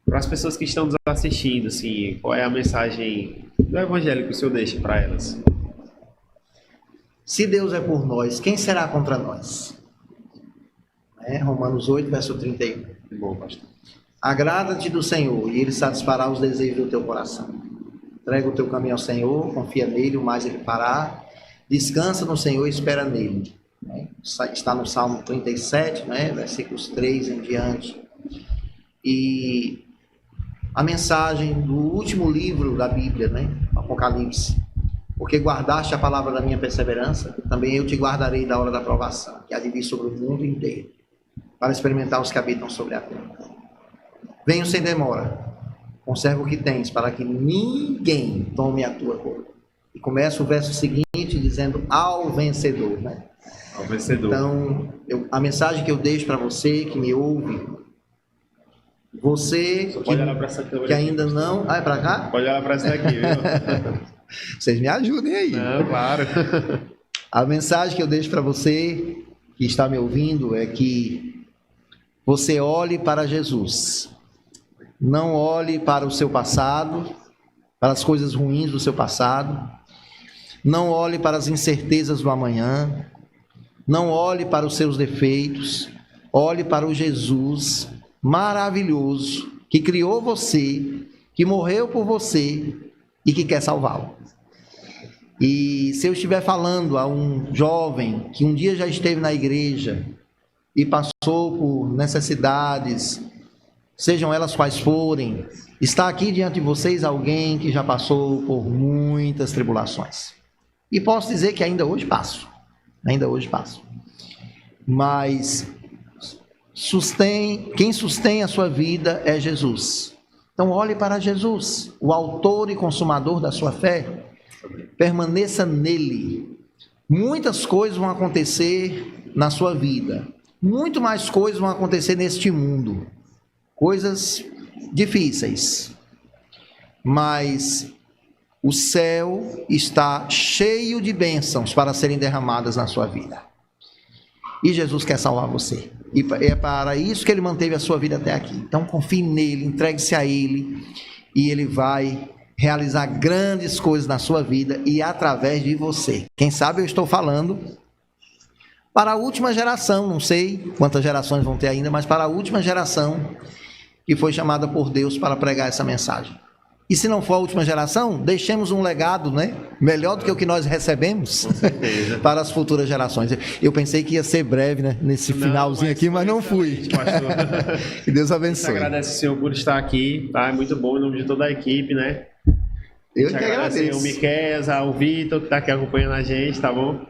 Para as pessoas que estão nos assistindo, assim, qual é a mensagem do evangelho que o senhor deixa para elas? Se Deus é por nós, quem será contra nós? Romanos 8, verso 31. Que bom, pastor. Agrada-te do Senhor e Ele satisfará os desejos do teu coração. Entrega o teu caminho ao Senhor, confia nele, o mais Ele fará. Descansa no Senhor e espera nele. Está no Salmo 37, versículos 3 em diante. E a mensagem do último livro da Bíblia, Apocalipse. Porque guardaste a palavra da minha perseverança, também eu te guardarei da hora da provação, que há de vir sobre o mundo inteiro, para experimentar os que habitam sobre a terra. Venho sem demora, conserva o que tens, para que ninguém tome a tua coroa. E começa o verso seguinte dizendo ao vencedor, Ao vencedor. Então, a mensagem que eu deixo para você que me ouve, você que ainda não... Ah, é para cá? Pode olhar para essa aqui, viu? Vocês me ajudem aí. Não, claro. A mensagem que eu deixo para você que está me ouvindo é que você olhe para Jesus. Não olhe para o seu passado, para as coisas ruins do seu passado. Não olhe para as incertezas do amanhã. Não olhe para os seus defeitos. Olhe para o Jesus maravilhoso que criou você, que morreu por você e que quer salvá-lo. E se eu estiver falando a um jovem que um dia já esteve na igreja e passou por necessidades, sejam elas quais forem, está aqui diante de vocês alguém que já passou por muitas tribulações. E posso dizer que ainda hoje passo. Mas quem sustém a sua vida é Jesus. Então olhe para Jesus, o autor e consumador da sua fé. Permaneça nele. Muitas coisas vão acontecer na sua vida. Muito mais coisas vão acontecer neste mundo. Coisas difíceis. Mas o céu está cheio de bênçãos para serem derramadas na sua vida. E Jesus quer salvar você. E é para isso que Ele manteve a sua vida até aqui. Então confie nele, entregue-se a Ele. E Ele vai realizar grandes coisas na sua vida e através de você. Quem sabe eu estou falando para a última geração, não sei quantas gerações vão ter ainda, mas para a última geração que foi chamada por Deus para pregar essa mensagem. E se não for a última geração, deixemos um legado, melhor do que o que nós recebemos para as futuras gerações. Eu pensei que ia ser breve, nesse finalzinho aqui, mas não fui. Que Deus abençoe. A gente agradece o senhor por estar aqui, tá? É muito bom em nome de toda a equipe, Eu que agradeço. O Miqueias, o Vitor, que está aqui acompanhando a gente, tá bom?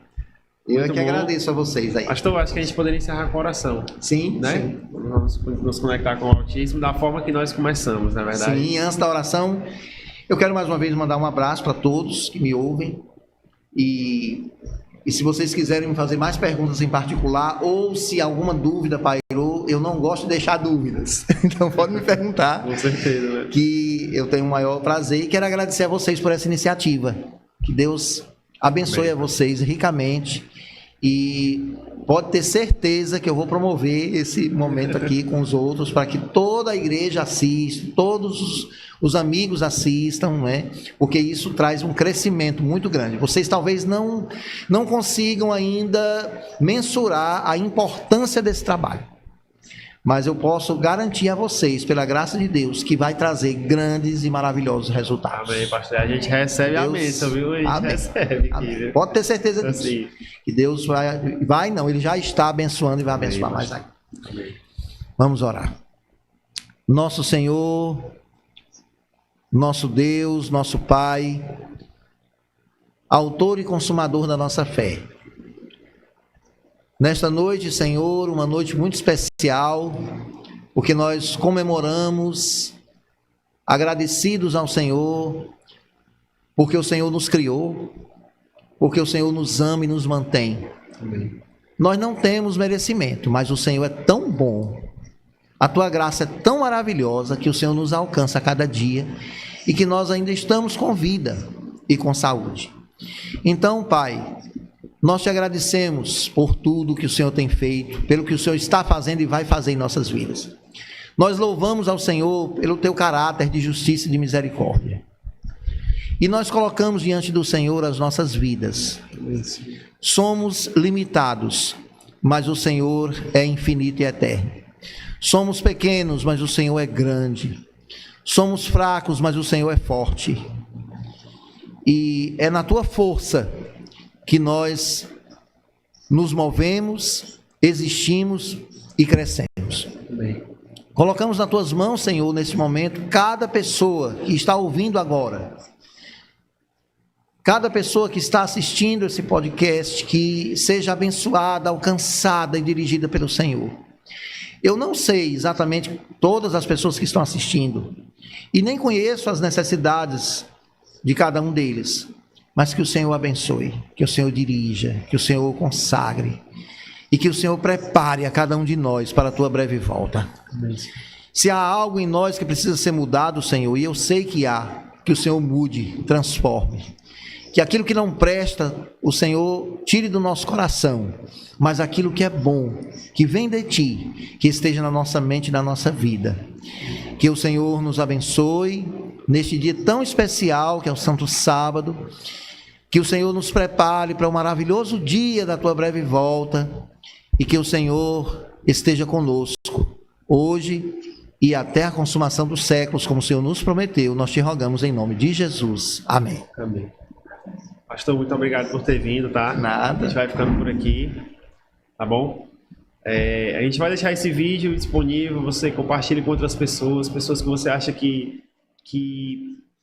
Eu que agradeço a vocês aí. Pastor, acho que a gente poderia encerrar com oração. Sim, sim. Vamos nos conectar com o Altíssimo da forma que nós começamos, na verdade. Sim, antes da oração, eu quero mais uma vez mandar um abraço para todos que me ouvem. E se vocês quiserem me fazer mais perguntas em particular, ou se alguma dúvida pairou, eu não gosto de deixar dúvidas. Então pode me perguntar. Com certeza, Que eu tenho o maior prazer e quero agradecer a vocês por essa iniciativa. Que Deus abençoe a vocês ricamente. E pode ter certeza que eu vou promover esse momento aqui com os outros para que toda a igreja assista, todos os amigos assistam, porque isso traz um crescimento muito grande. Vocês talvez não consigam ainda mensurar a importância desse trabalho. Mas eu posso garantir a vocês, pela graça de Deus, que vai trazer grandes e maravilhosos resultados. Amém, pastor. A gente recebe a bênção, viu? A gente recebe aqui, viu? Pode ter certeza disso. Assim. Que Deus vai não, Ele já está abençoando e vai abençoar mais ainda. Vamos orar. Nosso Senhor, nosso Deus, nosso Pai, autor e consumador da nossa fé. Nesta noite, Senhor, uma noite muito especial, porque nós comemoramos, agradecidos ao Senhor, porque o Senhor nos criou, porque o Senhor nos ama e nos mantém. Amém. Nós não temos merecimento, mas o Senhor é tão bom, a Tua graça é tão maravilhosa, que o Senhor nos alcança a cada dia, e que nós ainda estamos com vida e com saúde. Então, Pai, nós te agradecemos por tudo que o Senhor tem feito, pelo que o Senhor está fazendo e vai fazer em nossas vidas. Nós louvamos ao Senhor pelo teu caráter de justiça e de misericórdia. E nós colocamos diante do Senhor as nossas vidas. Somos limitados, mas o Senhor é infinito e eterno. Somos pequenos, mas o Senhor é grande. Somos fracos, mas o Senhor é forte. E é na tua força que nós nos movemos, existimos e crescemos. Amém. Colocamos nas tuas mãos, Senhor, nesse momento, cada pessoa que está ouvindo agora, cada pessoa que está assistindo esse podcast, que seja abençoada, alcançada e dirigida pelo Senhor. Eu não sei exatamente todas as pessoas que estão assistindo, e nem conheço as necessidades de cada um deles, mas que o Senhor abençoe, que o Senhor dirija, que o Senhor consagre, e que o Senhor prepare a cada um de nós para a tua breve volta. Amém. Se há algo em nós que precisa ser mudado, Senhor, e eu sei que há, que o Senhor mude, transforme. Que aquilo que não presta, o Senhor tire do nosso coração, mas aquilo que é bom, que vem de Ti, que esteja na nossa mente e na nossa vida. Que o Senhor nos abençoe neste dia tão especial, que é o Santo Sábado. Que o Senhor nos prepare para o maravilhoso dia da Tua breve volta, e que o Senhor esteja conosco, hoje e até a consumação dos séculos, como o Senhor nos prometeu. Nós te rogamos em nome de Jesus. Amém. Amém. Pastor, muito obrigado por ter vindo, tá? Nada. A gente vai ficando por aqui, tá bom? A gente vai deixar esse vídeo disponível, você compartilhe com outras pessoas que você acha que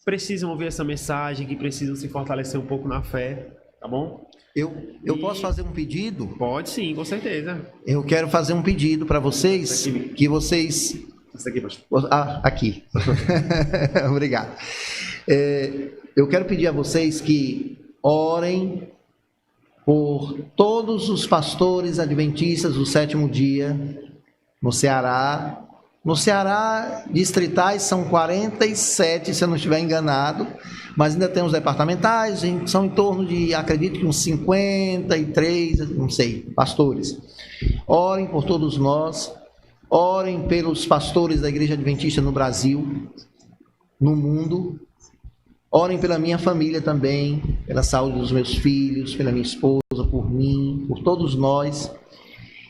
precisam ouvir essa mensagem, que precisam se fortalecer um pouco na fé, tá bom? Eu posso fazer um pedido? Pode sim, com certeza. Eu quero fazer um pedido para vocês, que vocês... Esse aqui, pastor. Aqui. Obrigado. Eu quero pedir a vocês que orem por todos os pastores adventistas do sétimo dia no Ceará. No Ceará, distritais são 47, se eu não estiver enganado, mas ainda tem os departamentais, são em torno de, acredito que uns 53, não sei, pastores. Orem por todos nós, orem pelos pastores da Igreja Adventista no Brasil, no mundo. Orem pela minha família também, pela saúde dos meus filhos, pela minha esposa, por mim, por todos nós.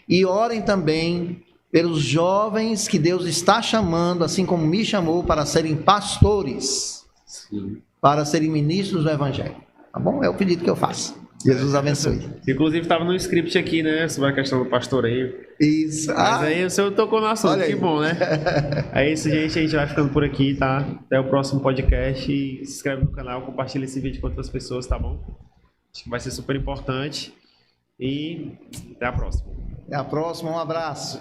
E orem também pelos jovens que Deus está chamando, assim como me chamou, para serem pastores. Sim. Para serem ministros do Evangelho. Tá bom? É o pedido que eu faço. Jesus abençoe. Inclusive estava no script aqui, né? Sobre a questão do pastoreio. Isso. Mas aí o senhor tocou no assunto, que bom, né? É isso, gente. A gente vai ficando por aqui, tá? Até o próximo podcast. E se inscreve no canal, compartilha esse vídeo com outras pessoas, tá bom? Acho que vai ser super importante. E até a próxima. Até a próxima. Um abraço.